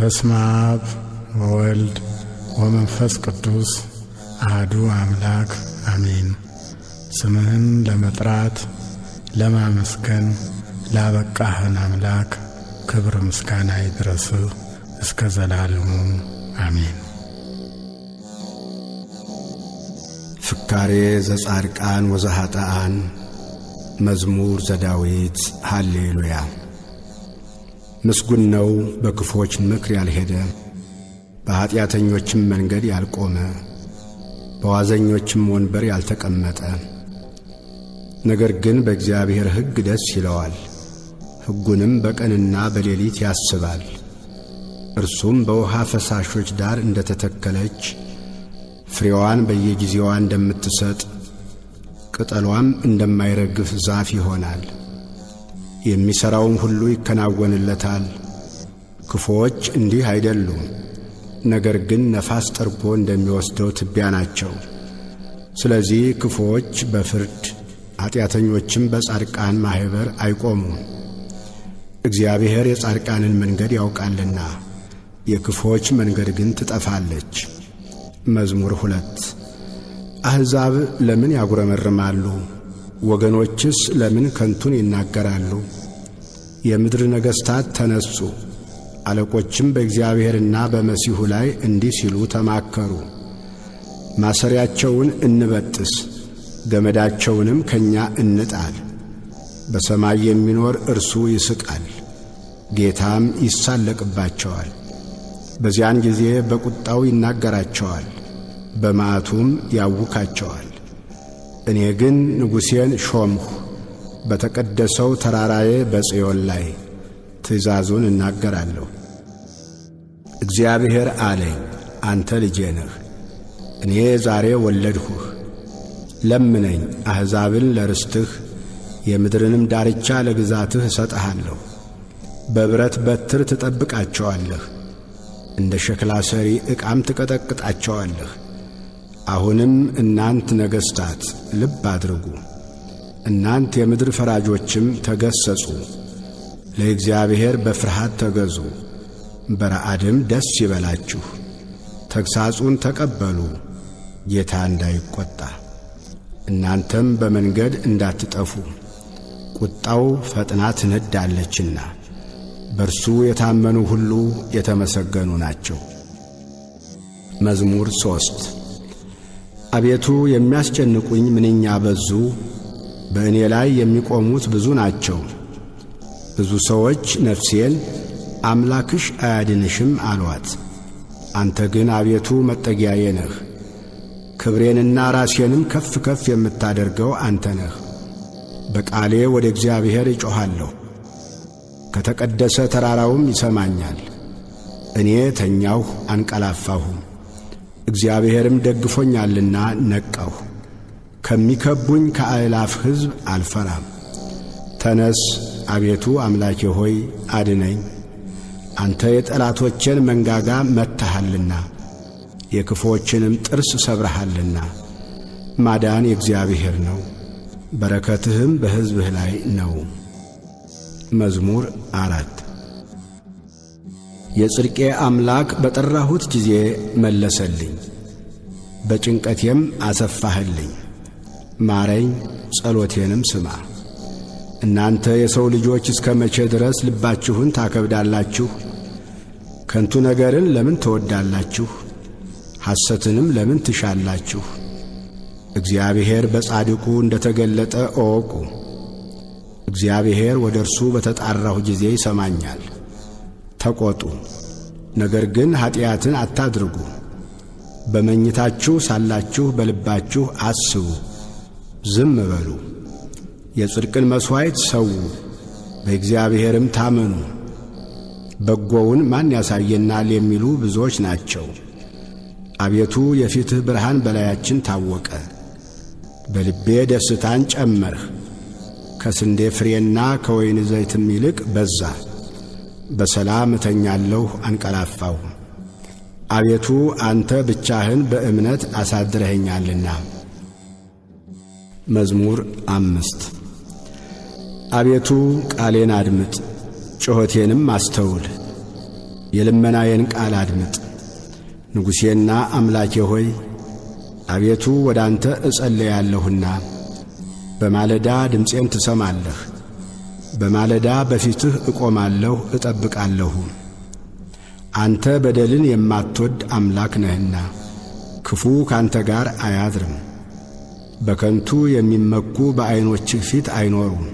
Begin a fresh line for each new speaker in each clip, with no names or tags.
በስመ አብ ወወልድ ወመንፈስ ቅዱስ አሐዱ አምላክ አሜን። ስምህን ለመጥራት ለማመስገን ላበቃህን አምላክ ክብር ምስጋና ይድረስህ እስከ ዘላለሙ አሜን።
ፍካሬ ዘጻድቃን ወዘኃጥኣን መዝሙር ዘዳዊት ሃሌሉያ። ምስጉን ነው በክፎች ምክር ያልሄደ፣ በኀጢአተኞችም መንገድ ያልቆመ፣ በዋዘኞችም ወንበር ያልተቀመጠ። ነገር ግን በእግዚአብሔር ሕግ ደስ ይለዋል፣ ሕጉንም በቀንና በሌሊት ያስባል። እርሱም በውሃ ፈሳሾች ዳር እንደ ተተከለች፣ ፍሬዋን በየጊዜዋ እንደምትሰጥ፣ ቅጠሏም እንደማይረግፍ ዛፍ ይሆናል። የሚሠራውም ሁሉ ይከናወንለታል። ክፉዎች እንዲህ አይደሉም፣ ነገር ግን ነፋስ ጠርጎ እንደሚወስደው ትቢያ ናቸው። ስለዚህ ክፉዎች በፍርድ ኀጢአተኞችም በጻድቃን ማኅበር አይቆሙም። እግዚአብሔር የጻድቃንን መንገድ ያውቃልና የክፉዎች መንገድ ግን ትጠፋለች። መዝሙር 2 አሕዛብ ለምን ያጉረመርማሉ? ወገኖችስ ለምን ከንቱን ይናገራሉ? የምድር ነገሥታት ተነሱ፣ አለቆችም በእግዚአብሔርና በመሲሑ ላይ እንዲህ ሲሉ ተማከሩ። ማሰሪያቸውን እንበጥስ፣ ገመዳቸውንም ከእኛ እንጣል። በሰማይ የሚኖር እርሱ ይስቃል፣ ጌታም ይሳለቅባቸዋል። በዚያን ጊዜ በቁጣው ይናገራቸዋል፣ በመዓቱም ያውካቸዋል። እኔ ግን ንጉሴን ሾምሁ፣ በተቀደሰው ተራራዬ በጽዮን ላይ ትእዛዙን እናገራለሁ። እግዚአብሔር አለኝ፣ አንተ ልጄ ነህ፣ እኔ ዛሬ ወለድሁህ። ለምነኝ፣ አሕዛብን ለርስትህ የምድርንም ዳርቻ ለግዛትህ እሰጥሃለሁ። በብረት በትር ትጠብቃቸዋለህ፣ እንደ ሸክላ ሰሪ ዕቃም ትቀጠቅጣቸዋለህ። አሁንም እናንት ነገሥታት ልብ አድርጉ፣ እናንት የምድር ፈራጆችም ተገሠጹ። ለእግዚአብሔር በፍርሃት ተገዙ፣ በረዓድም ደስ ይበላችሁ። ተግሣጹን ተቀበሉ፣ ጌታ እንዳይቈጣ፣ እናንተም በመንገድ እንዳትጠፉ። ቁጣው ፈጥና ትነዳለችና በርሱ የታመኑ ሁሉ የተመሰገኑ ናቸው። መዝሙር 3 አቤቱ የሚያስጨንቁኝ ምንኛ በዙ! በእኔ ላይ የሚቆሙት ብዙ ናቸው። ብዙ ሰዎች ነፍሴን አምላክሽ አያድንሽም አሏት። አንተ ግን አቤቱ መጠጊያዬ ነህ፣ ክብሬንና ራሴንም ከፍ ከፍ የምታደርገው አንተ ነህ። በቃሌ ወደ እግዚአብሔር እጮኻለሁ፣ ከተቀደሰ ተራራውም ይሰማኛል። እኔ ተኛሁ አንቀላፋሁም፣ እግዚአብሔርም ደግፎኛልና ነቃሁ። ከሚከቡኝ ከአእላፍ ሕዝብ አልፈራም። ተነስ አቤቱ አምላኬ ሆይ አድነኝ። አንተ የጠላቶቼን መንጋጋ መትሃልና የክፉዎችንም ጥርስ ሰብረሃልና። ማዳን የእግዚአብሔር ነው፣ በረከትህም በሕዝብህ ላይ ነው። መዝሙር 4 የጽድቄ አምላክ በጠራሁት ጊዜ መለሰልኝ፣ በጭንቀቴም አሰፋህልኝ። ማረኝ፣ ጸሎቴንም ስማ። እናንተ የሰው ልጆች እስከ መቼ ድረስ ልባችሁን ታከብዳላችሁ? ከንቱ ነገርን ለምን ትወዳላችሁ? ሐሰትንም ለምን ትሻላችሁ? እግዚአብሔር በጻድቁ እንደ ተገለጠ እወቁ። እግዚአብሔር ወደ እርሱ በተጣራሁ ጊዜ ይሰማኛል። ተቈጡ፣ ነገር ግን ኀጢአትን አታድርጉ። በመኝታችሁ ሳላችሁ በልባችሁ አስቡ፣ ዝም በሉ። የጽድቅን መሥዋዕት ሰዉ፣ በእግዚአብሔርም ታመኑ። በጎውን ማን ያሳየናል የሚሉ ብዙዎች ናቸው። አቤቱ የፊትህ ብርሃን በላያችን ታወቀ። በልቤ ደስታን ጨመርህ፣ ከስንዴ ፍሬና ከወይን ዘይትም ይልቅ በዛ። በሰላም እተኛለሁ አንቀላፋሁ። አቤቱ አንተ ብቻህን በእምነት አሳድረኸኛልና። መዝሙር 5 አቤቱ ቃሌን አድምጥ፣ ጩኸቴንም አስተውል። የልመናዬን ቃል አድምጥ። ንጉሴና አምላኬ ሆይ አቤቱ ወደ አንተ እጸልያለሁና በማለዳ ድምፄን ትሰማለህ። በማለዳ በፊትህ እቆማለሁ እጠብቃለሁ። አንተ በደልን የማትወድ አምላክ ነህና ክፉ ካንተ ጋር አያድርም። በከንቱ የሚመኩ በዐይኖችህ ፊት አይኖሩም።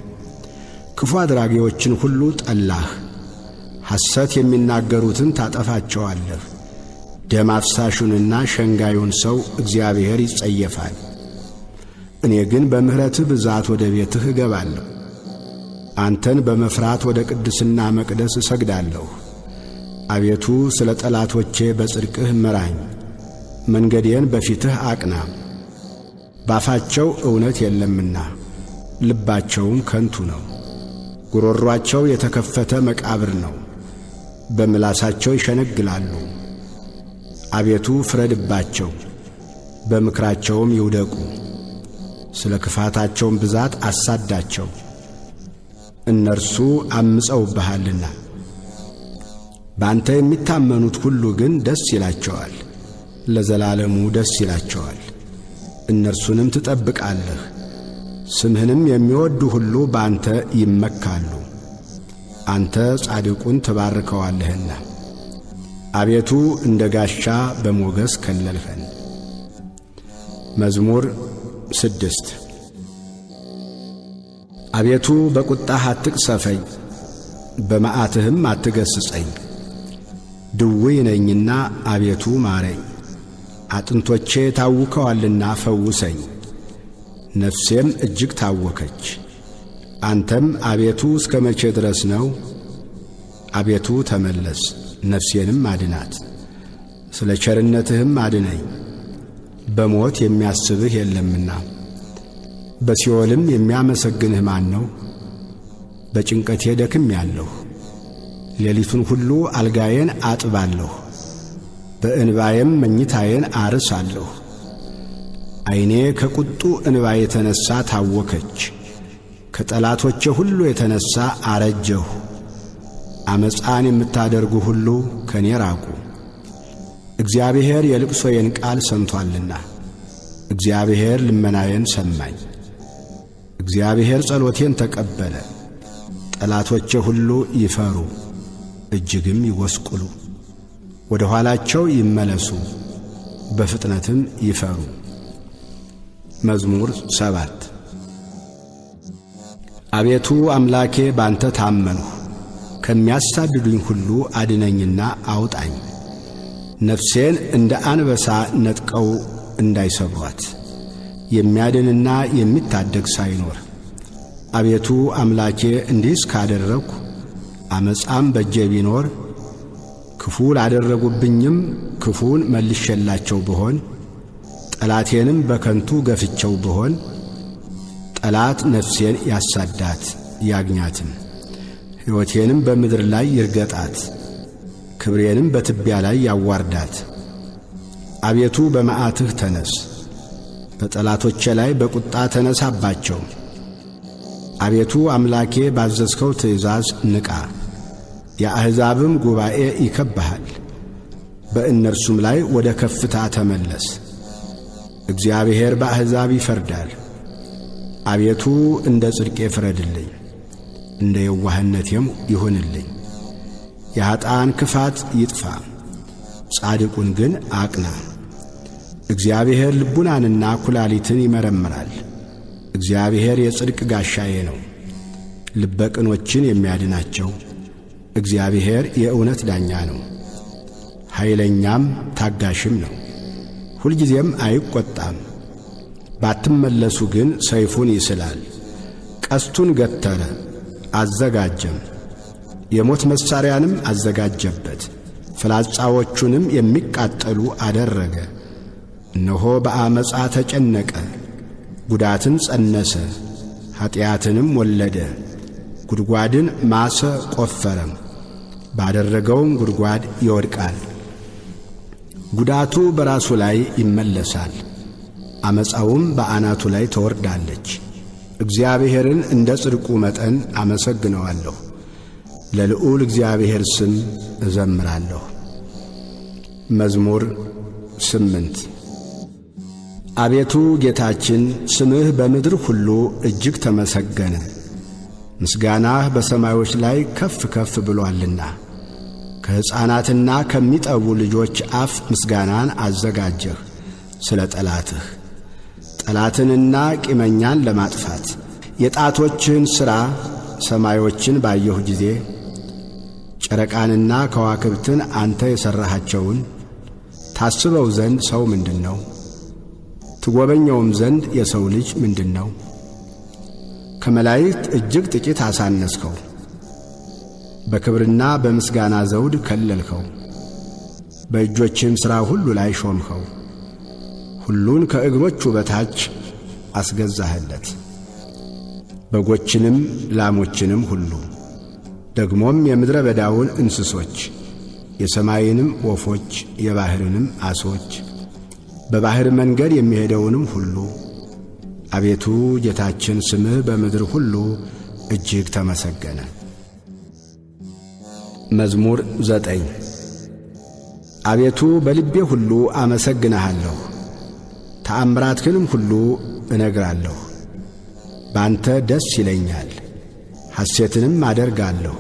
ክፉ አድራጊዎችን ሁሉ ጠላህ። ሐሰት የሚናገሩትን ታጠፋቸዋለህ። ደም አፍሳሹንና ሸንጋዩን ሰው እግዚአብሔር ይጸየፋል። እኔ ግን በምሕረትህ ብዛት ወደ ቤትህ እገባለሁ። አንተን በመፍራት ወደ ቅድስና መቅደስ እሰግዳለሁ። አቤቱ ስለ ጠላቶቼ በጽድቅህ ምራኝ፣ መንገዴን በፊትህ አቅና። ባፋቸው እውነት የለምና ልባቸውም ከንቱ ነው። ጉሮሯቸው የተከፈተ መቃብር ነው፣ በምላሳቸው ይሸነግላሉ። አቤቱ ፍረድባቸው፣ በምክራቸውም ይውደቁ። ስለ ክፋታቸውም ብዛት አሳዳቸው፣ እነርሱ አምፀውብሃልና። በአንተ የሚታመኑት ሁሉ ግን ደስ ይላቸዋል፣ ለዘላለሙ ደስ ይላቸዋል። እነርሱንም ትጠብቃለህ። ስምህንም የሚወዱ ሁሉ በአንተ ይመካሉ። አንተ ጻድቁን ትባርከዋለህና። አቤቱ እንደ ጋሻ በሞገስ ከለልኸን። መዝሙር 6 አቤቱ በቁጣህ አትቅሰፈኝ፣ በመዓትህም አትገሥጸኝ። ድውይ ነኝና አቤቱ ማረኝ፣ አጥንቶቼ ታውከዋልና ፈውሰኝ። ነፍሴም እጅግ ታወከች። አንተም አቤቱ እስከ መቼ ድረስ ነው? አቤቱ ተመለስ፣ ነፍሴንም አድናት። ስለ ቸርነትህም አድነኝ። በሞት የሚያስብህ የለምና። በሲኦልም የሚያመሰግንህ ማን ነው? በጭንቀቴ ደክሜአለሁ። ሌሊቱን ሁሉ አልጋዬን አጥባለሁ፣ በእንባዬም መኝታዬን አርሳለሁ። ዐይኔ ከቁጡ እንባ የተነሣ ታወከች፣ ከጠላቶቼ ሁሉ የተነሣ አረጀሁ። ዓመፃን የምታደርጉ ሁሉ ከእኔ ራቁ። እግዚአብሔር የልቅሶዬን ቃል ሰምቶአልና፣ እግዚአብሔር ልመናዬን ሰማኝ። እግዚአብሔር ጸሎቴን ተቀበለ። ጠላቶቼ ሁሉ ይፈሩ፣ እጅግም ይጐስቁሉ። ወደ ኋላቸው ይመለሱ፣ በፍጥነትም ይፈሩ። መዝሙር 7 አቤቱ አምላኬ ባንተ ታመንሁ፣ ከሚያሳድዱኝ ሁሉ አድነኝና አውጣኝ። ነፍሴን እንደ አንበሳ ነጥቀው እንዳይሰብሯት፣ የሚያድንና የሚታደግ ሳይኖር። አቤቱ አምላኬ እንዲህስ ካደረግሁ፣ ዓመፃም በእጄ ቢኖር፣ ክፉ ላደረጉብኝም ክፉን መልሼላቸው ብሆን፣ ጠላቴንም በከንቱ ገፍቸው ብሆን፣ ጠላት ነፍሴን ያሳዳት ያግኛትም፣ ሕይወቴንም በምድር ላይ ይርገጣት፣ ክብሬንም በትቢያ ላይ ያዋርዳት። አቤቱ በመዓትህ ተነስ፣ በጠላቶቼ ላይ በቁጣ ተነሳባቸው። አቤቱ አምላኬ ባዘዝከው ትእዛዝ ንቃ። የአሕዛብም ጉባኤ ይከብብሃል፣ በእነርሱም ላይ ወደ ከፍታ ተመለስ። እግዚአብሔር በአሕዛብ ይፈርዳል። አቤቱ እንደ ጽድቄ ፍረድልኝ፣ እንደ የዋህነቴም ይሁንልኝ። የኀጥኣን ክፋት ይጥፋ፣ ጻድቁን ግን አቅና። እግዚአብሔር ልቡናንና ኩላሊትን ይመረምራል። እግዚአብሔር የጽድቅ ጋሻዬ ነው፣ ልበ ቅኖችን የሚያድናቸው። እግዚአብሔር የእውነት ዳኛ ነው፣ ኃይለኛም ታጋሽም ነው። ሁልጊዜም አይቈጣም። ባትመለሱ ግን ሰይፉን ይስላል፣ ቀስቱን ገተረ አዘጋጀም፣ የሞት መሣሪያንም አዘጋጀበት፣ ፍላጻዎቹንም የሚቃጠሉ አደረገ። እነሆ በአመፃ ተጨነቀ፣ ጉዳትን ጸነሰ፣ ኀጢአትንም ወለደ። ጉድጓድን ማሰ ቈፈረም፣ ባደረገውም ጉድጓድ ይወድቃል። ጉዳቱ በራሱ ላይ ይመለሳል፣ አመፃውም በአናቱ ላይ ትወርዳለች። እግዚአብሔርን እንደ ጽድቁ መጠን አመሰግነዋለሁ፣ ለልዑል እግዚአብሔር ስም እዘምራለሁ። መዝሙር 8 አቤቱ ጌታችን ስምህ በምድር ሁሉ እጅግ ተመሰገነ። ምስጋናህ በሰማዮች ላይ ከፍ ከፍ ብሎአልና። ከሕፃናትና ከሚጠቡ ልጆች አፍ ምስጋናን አዘጋጀህ ስለ ጠላትህ፣ ጠላትንና ቂመኛን ለማጥፋት። የጣቶችህን ሥራ ሰማዮችን ባየሁ ጊዜ ጨረቃንና ከዋክብትን አንተ የሠራሃቸውን ታስበው ዘንድ ሰው ምንድን ነው? ትጐበኘውም ዘንድ የሰው ልጅ ምንድን ነው? ከመላእክት እጅግ ጥቂት አሳነስከው፣ በክብርና በምስጋና ዘውድ ከለልከው። በእጆችህም ሥራ ሁሉ ላይ ሾምኸው፣ ሁሉን ከእግሮቹ በታች አስገዛህለት። በጎችንም ላሞችንም ሁሉ ደግሞም የምድረ በዳውን እንስሶች፣ የሰማይንም ወፎች፣ የባሕርንም ዓሦች፣ በባሕር መንገድ የሚሄደውንም ሁሉ። አቤቱ ጌታችን ስምህ በምድር ሁሉ እጅግ ተመሰገነ። መዝሙር 9 አቤቱ በልቤ ሁሉ አመሰግንሃለሁ፣ ተአምራትህንም ሁሉ እነግራለሁ። በአንተ ደስ ይለኛል፣ ሐሴትንም አደርጋለሁ።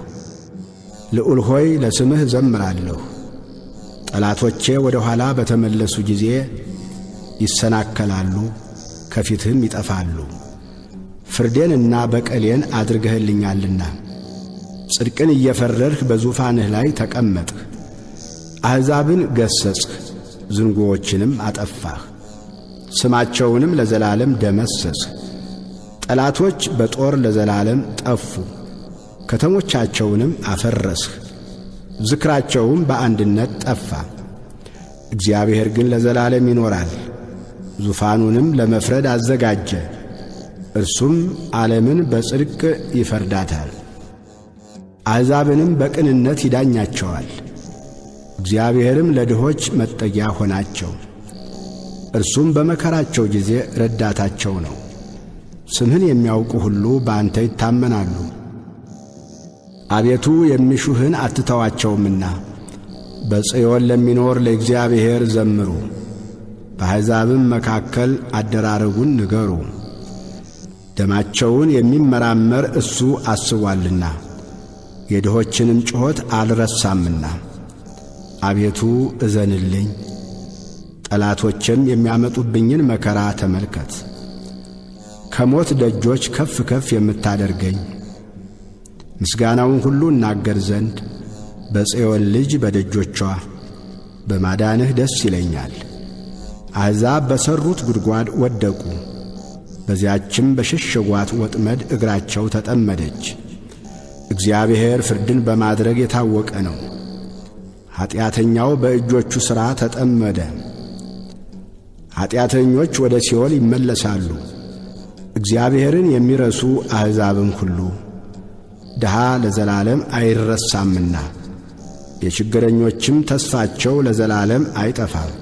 ልዑል ሆይ ለስምህ እዘምራለሁ። ጠላቶቼ ወደ ኋላ በተመለሱ ጊዜ ይሰናከላሉ፣ ከፊትህም ይጠፋሉ። ፍርዴንና በቀሌን አድርገህልኛልና ጽድቅን እየፈረድህ በዙፋንህ ላይ ተቀመጥህ። አሕዛብን ገሠጽህ፣ ዝንጉዎችንም አጠፋህ፣ ስማቸውንም ለዘላለም ደመሰስህ። ጠላቶች በጦር ለዘላለም ጠፉ፣ ከተሞቻቸውንም አፈረስህ፣ ዝክራቸውም በአንድነት ጠፋ። እግዚአብሔር ግን ለዘላለም ይኖራል፣ ዙፋኑንም ለመፍረድ አዘጋጀ። እርሱም ዓለምን በጽድቅ ይፈርዳታል፣ አሕዛብንም በቅንነት ይዳኛቸዋል። እግዚአብሔርም ለድሆች መጠጊያ ሆናቸው፣ እርሱም በመከራቸው ጊዜ ረዳታቸው ነው። ስምህን የሚያውቁ ሁሉ በአንተ ይታመናሉ። አቤቱ የሚሹህን አትተዋቸውምና በጽዮን ለሚኖር ለእግዚአብሔር ዘምሩ። በአሕዛብም መካከል አደራረጉን ንገሩ። ደማቸውን የሚመራመር እሱ አስቧልና የድሆችንም ጩኸት አልረሳምና። አቤቱ እዘንልኝ፣ ጠላቶችም የሚያመጡብኝን መከራ ተመልከት። ከሞት ደጆች ከፍ ከፍ የምታደርገኝ ምስጋናውን ሁሉ እናገር ዘንድ በጽዮን ልጅ በደጆቿ በማዳንህ ደስ ይለኛል። አሕዛብ በሠሩት ጉድጓድ ወደቁ፣ በዚያችም በሸሸጓት ወጥመድ እግራቸው ተጠመደች። እግዚአብሔር ፍርድን በማድረግ የታወቀ ነው፣ ኀጢአተኛው በእጆቹ ሥራ ተጠመደ። ኀጢአተኞች ወደ ሲኦል ይመለሳሉ፣ እግዚአብሔርን የሚረሱ አሕዛብም ሁሉ። ድሃ ለዘላለም አይረሳምና የችግረኞችም ተስፋቸው ለዘላለም አይጠፋም።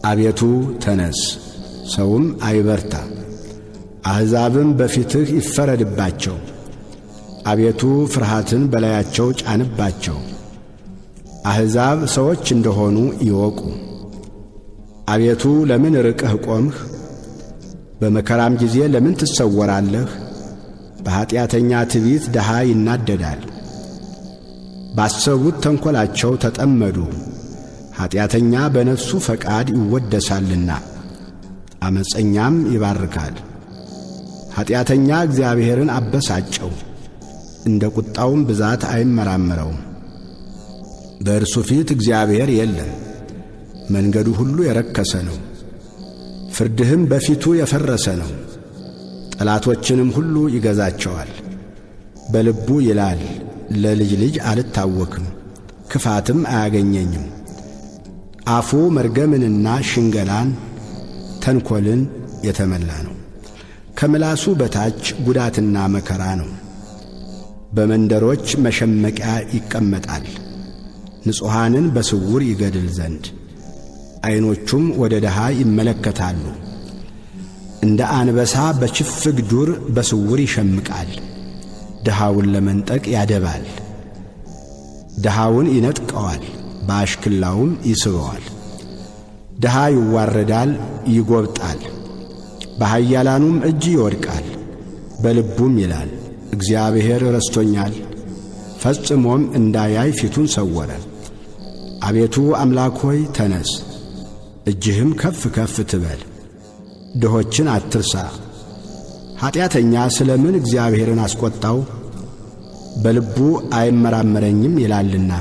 አቤቱ ተነስ፣ ሰውም አይበርታ፣ አሕዛብም በፊትህ ይፈረድባቸው። አቤቱ ፍርሃትን በላያቸው ጫንባቸው፣ አሕዛብ ሰዎች እንደሆኑ ይወቁ። አቤቱ ለምን ርቀህ ቆምህ? በመከራም ጊዜ ለምን ትሰወራለህ? በኀጢአተኛ ትዕቢት ድሃ ይናደዳል፣ ባሰቡት ተንኰላቸው ተጠመዱ። ኀጢአተኛ በነፍሱ ፈቃድ ይወደሳልና ዓመፀኛም ይባርካል። ኀጢአተኛ እግዚአብሔርን አበሳጨው፣ እንደ ቁጣውም ብዛት አይመራመረውም። በእርሱ ፊት እግዚአብሔር የለም፣ መንገዱ ሁሉ የረከሰ ነው፣ ፍርድህም በፊቱ የፈረሰ ነው። ጠላቶችንም ሁሉ ይገዛቸዋል። በልቡ ይላል፣ ለልጅ ልጅ አልታወክም፣ ክፋትም አያገኘኝም። አፉ መርገምንና ሽንገላን ተንኰልን የተመላ ነው። ከምላሱ በታች ጉዳትና መከራ ነው። በመንደሮች መሸመቂያ ይቀመጣል፣ ንጹሓንን በስውር ይገድል ዘንድ። ዐይኖቹም ወደ ድሃ ይመለከታሉ። እንደ አንበሳ በችፍግ ዱር በስውር ይሸምቃል። ድሃውን ለመንጠቅ ያደባል። ድሃውን ይነጥቀዋል፣ በአሽክላውም ይስበዋል። ድሃ ይዋረዳል፣ ይጐብጣል፣ በኃያላኑም እጅ ይወድቃል። በልቡም ይላል እግዚአብሔር ረስቶኛል፣ ፈጽሞም እንዳያይ ፊቱን ሰወረ። አቤቱ አምላክ ሆይ ተነስ፣ እጅህም ከፍ ከፍ ትበል። ድሆችን አትርሳ። ኀጢአተኛ ስለ ምን እግዚአብሔርን አስቈጣው? በልቡ አይመራመረኝም ይላልና።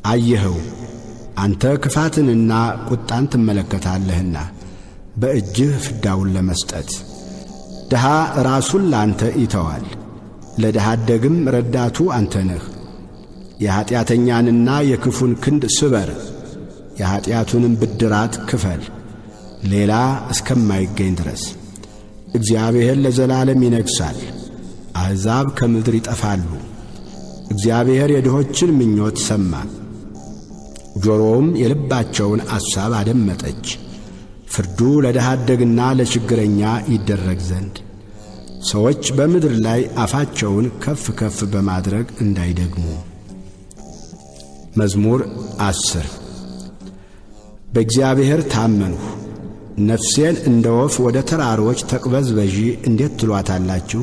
አየኸው፣ አንተ ክፋትንና ቁጣን ትመለከታለህና በእጅህ ፍዳውን ለመስጠት። ድሃ ራሱን ላንተ ይተዋል፣ ለድሃ አደግም ረዳቱ አንተ ነህ። የኀጢአተኛንና የክፉን ክንድ ስበር፣ የኀጢአቱንም ብድራት ክፈል፣ ሌላ እስከማይገኝ ድረስ። እግዚአብሔር ለዘላለም ይነግሣል፣ አሕዛብ ከምድር ይጠፋሉ። እግዚአብሔር የድሆችን ምኞት ሰማ፣ ጆሮውም የልባቸውን አሳብ አደመጠች። ፍርዱ ለድሃ አደግና ለችግረኛ ይደረግ ዘንድ ሰዎች በምድር ላይ አፋቸውን ከፍ ከፍ በማድረግ እንዳይደግሙ። መዝሙር 10 በእግዚአብሔር ታመንሁ፣ ነፍሴን እንደ ወፍ ወደ ተራሮች ተቅበዝበዢ እንዴት ትሏታላችሁ?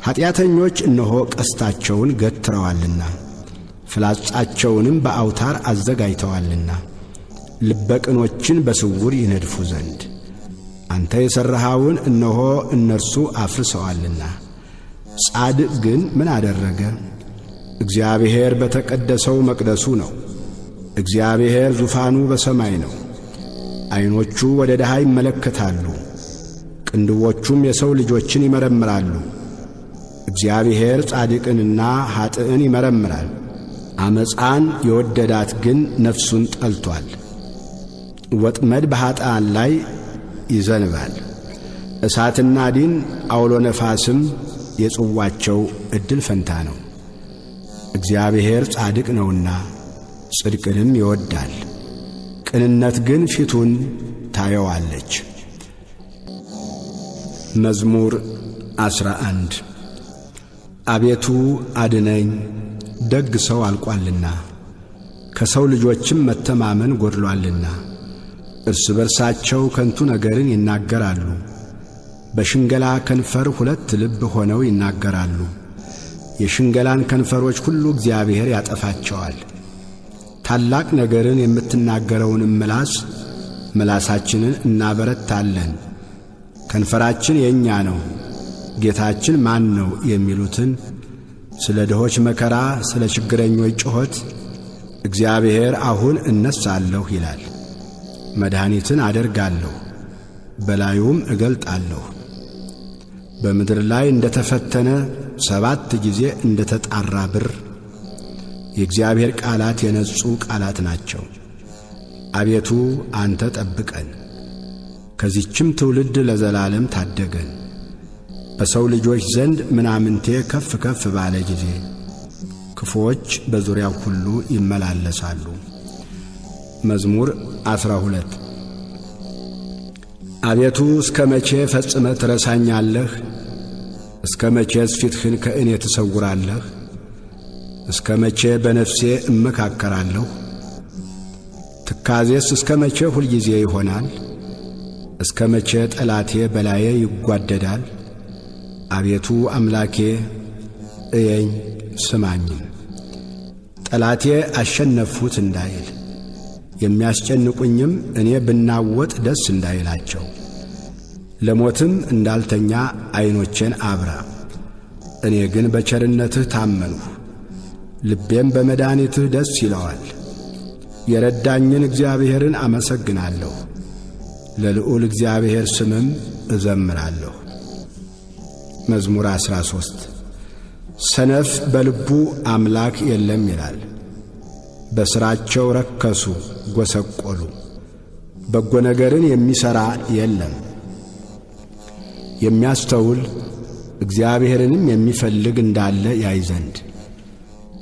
ኀጢአተኞች እነሆ ቀስታቸውን ገትረዋልና ፍላጻቸውንም በአውታር አዘጋጅተዋልና ልበቅኖችን በስውር ይነድፉ ዘንድ። አንተ የሠራኸውን እነሆ እነርሱ አፍርሰዋልና። ጻድቅ ግን ምን አደረገ? እግዚአብሔር በተቀደሰው መቅደሱ ነው። እግዚአብሔር ዙፋኑ በሰማይ ነው። ዐይኖቹ ወደ ድሃ ይመለከታሉ፣ ቅንድቦቹም የሰው ልጆችን ይመረምራሉ። እግዚአብሔር ጻድቅንና ኀጥእን ይመረምራል። ዓመፃን የወደዳት ግን ነፍሱን ጠልቶአል። ወጥመድ በኀጥኣን ላይ ይዘንባል፣ እሳትና ዲን አውሎ ነፋስም የጽዋቸው ዕድል ፈንታ ነው። እግዚአብሔር ጻድቅ ነውና ጽድቅንም ይወዳል፣ ቅንነት ግን ፊቱን ታየዋለች። መዝሙር 11 አቤቱ አድነኝ፣ ደግ ሰው አልቋልና ከሰው ልጆችም መተማመን ጐድሎአልና። እርስ በርሳቸው ከንቱ ነገርን ይናገራሉ፣ በሽንገላ ከንፈር ሁለት ልብ ሆነው ይናገራሉ። የሽንገላን ከንፈሮች ሁሉ እግዚአብሔር ያጠፋቸዋል። ታላቅ ነገርን የምትናገረውንም ምላሳችንን እናበረታለን። ከንፈራችን የእኛ ነው፣ ጌታችን ማን ነው የሚሉትን ስለ ድሆች መከራ፣ ስለ ችግረኞች ጩኸት እግዚአብሔር አሁን እነሣለሁ ይላል። መድኃኒትን አደርጋለሁ፣ በላዩም እገልጣለሁ። በምድር ላይ እንደ ተፈተነ 7 ጊዜ እንደ ተጣራ ብር የእግዚአብሔር ቃላት የነጹ ቃላት ናቸው። አቤቱ አንተ ጠብቀን፣ ከዚህችም ትውልድ ለዘላለም ታደገን። በሰው ልጆች ዘንድ ምናምንቴ ከፍ ከፍ ባለ ጊዜ ክፉዎች በዙሪያው ሁሉ ይመላለሳሉ። መዝሙር 12 አቤቱ እስከ መቼ ፈጽመ ትረሳኛለህ? እስከ መቼስ ፊትህን ከእኔ ትሰውራለህ? እስከ መቼ በነፍሴ እመካከራለሁ? ትካዜስ እስከ መቼ ሁልጊዜ ይሆናል? እስከ መቼ ጠላቴ በላዬ ይጓደዳል? አቤቱ አምላኬ እየኝ ስማኝም። ጠላቴ አሸነፍሁት እንዳይል የሚያስጨንቁኝም እኔ ብናወጥ ደስ እንዳይላቸው። ለሞትም እንዳልተኛ ዐይኖቼን አብራ። እኔ ግን በቸርነትህ ታመንሁ፣ ልቤም በመድኃኒትህ ደስ ይለዋል። የረዳኝን እግዚአብሔርን አመሰግናለሁ፣ ለልዑል እግዚአብሔር ስምም እዘምራለሁ። መዝሙር 13 ሰነፍ በልቡ አምላክ የለም ይላል። በሥራቸው ረከሱ ጐሰቈሉ፣ በጎ ነገርን የሚሠራ የለም። የሚያስተውል እግዚአብሔርንም የሚፈልግ እንዳለ ያይ ዘንድ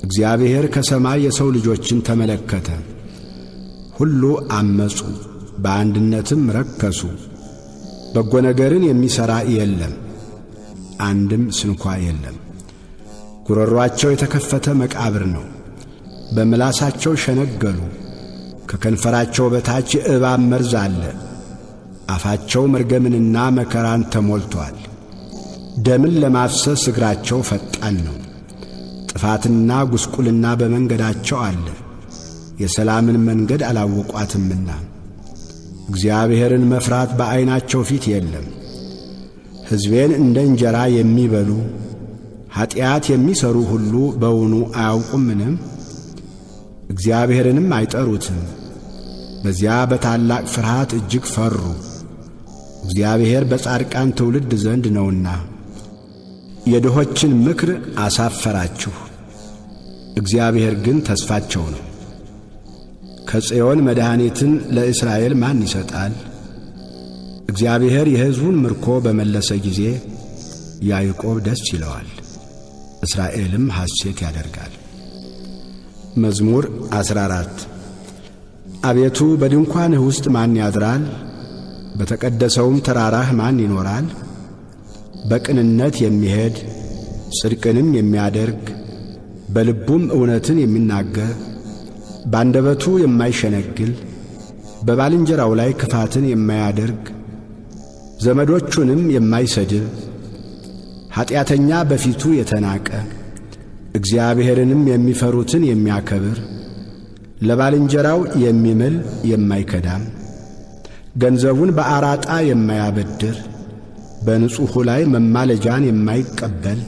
እግዚአብሔር ከሰማይ የሰው ልጆችን ተመለከተ። ሁሉ አመፁ፣ በአንድነትም ረከሱ፣ በጎ ነገርን የሚሠራ የለም። አንድም ስንኳ የለም። ጉሮሮአቸው የተከፈተ መቃብር ነው። በምላሳቸው ሸነገሉ። ከከንፈራቸው በታች የእባብ መርዝ አለ። አፋቸው መርገምንና መከራን ተሞልቶአል። ደምን ለማፍሰስ እግራቸው ፈጣን ነው። ጥፋትና ጉስቁልና በመንገዳቸው አለ። የሰላምን መንገድ አላወቋትምና እግዚአብሔርን መፍራት በዐይናቸው ፊት የለም። ሕዝቤን እንደ እንጀራ የሚበሉ ኀጢአት የሚሠሩ ሁሉ በውኑ አያውቁምን? እግዚአብሔርንም አይጠሩትም። በዚያ በታላቅ ፍርሃት እጅግ ፈሩ። እግዚአብሔር በጻድቃን ትውልድ ዘንድ ነውና የድሆችን ምክር አሳፈራችሁ። እግዚአብሔር ግን ተስፋቸው ነው። ከጽዮን መድኃኒትን ለእስራኤል ማን ይሰጣል? እግዚአብሔር የሕዝቡን ምርኮ በመለሰ ጊዜ ያዕቆብ ደስ ይለዋል፣ እስራኤልም ሐሴት ያደርጋል። መዝሙር 14 አቤቱ በድንኳንህ ውስጥ ማን ያድራል? በተቀደሰውም ተራራህ ማን ይኖራል? በቅንነት የሚሄድ ጽድቅንም የሚያደርግ በልቡም እውነትን የሚናገር ባንደበቱ የማይሸነግል በባልንጀራው ላይ ክፋትን የማያደርግ ዘመዶቹንም የማይሰድብ ኀጢአተኛ በፊቱ የተናቀ እግዚአብሔርንም የሚፈሩትን የሚያከብር ለባልንጀራው የሚምል የማይከዳም ገንዘቡን በአራጣ የማያበድር በንጹሑ ላይ መማለጃን የማይቀበል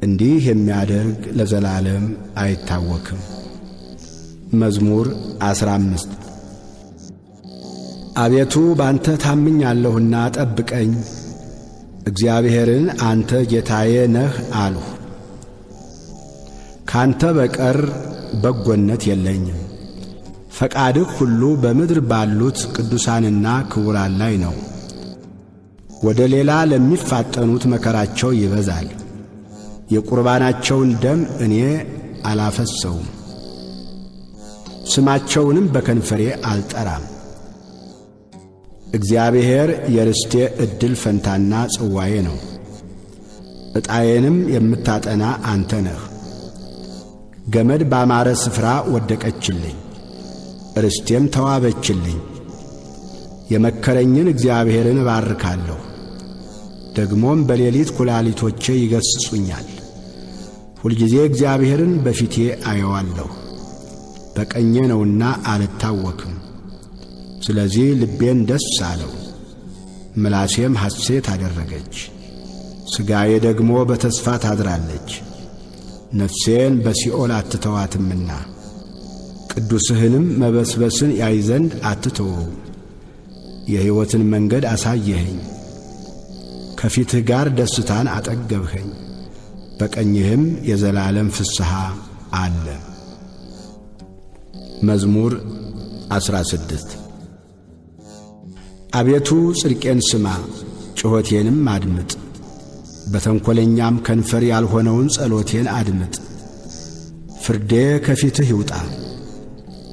እንዲህ የሚያደርግ ለዘላለም አይታወክም። መዝሙር 15 አቤቱ ባንተ ታምኛለሁና ጠብቀኝ። እግዚአብሔርን አንተ ጌታዬ ነህ አልሁ። ካንተ በቀር በጎነት የለኝም። ፈቃድህ ሁሉ በምድር ባሉት ቅዱሳንና ክቡራን ላይ ነው። ወደ ሌላ ለሚፋጠኑት መከራቸው ይበዛል። የቁርባናቸውን ደም እኔ አላፈሰውም፣ ስማቸውንም በከንፈሬ አልጠራም። እግዚአብሔር የርስቴ ዕድል ፈንታና ጽዋዬ ነው። ዕጣዬንም የምታጠና አንተ ነህ። ገመድ ባማረ ስፍራ ወደቀችልኝ፣ ርስቴም ተዋበችልኝ። የመከረኝን እግዚአብሔርን እባርካለሁ። ደግሞም በሌሊት ኩላሊቶቼ ይገሥጹኛል። ሁልጊዜ እግዚአብሔርን በፊቴ አየዋለሁ። በቀኜ ነውና አልታወክም። ስለዚህ ልቤን ደስ አለው፣ ምላሴም ሐሴት አደረገች። ሥጋዬ ደግሞ በተስፋ ታድራለች። ነፍሴን በሲኦል አትተዋትምና ቅዱስህንም መበስበስን ያይ ዘንድ አትተወው። የሕይወትን መንገድ አሳየኸኝ፣ ከፊትህ ጋር ደስታን አጠገብኸኝ፣ በቀኝህም የዘላለም ፍስሐ አለ። መዝሙር 16 አቤቱ ጽድቄን ስማ፣ ጩኸቴንም አድምጥ። በተንኰለኛም ከንፈር ያልሆነውን ጸሎቴን አድምጥ። ፍርዴ ከፊትህ ይውጣ፣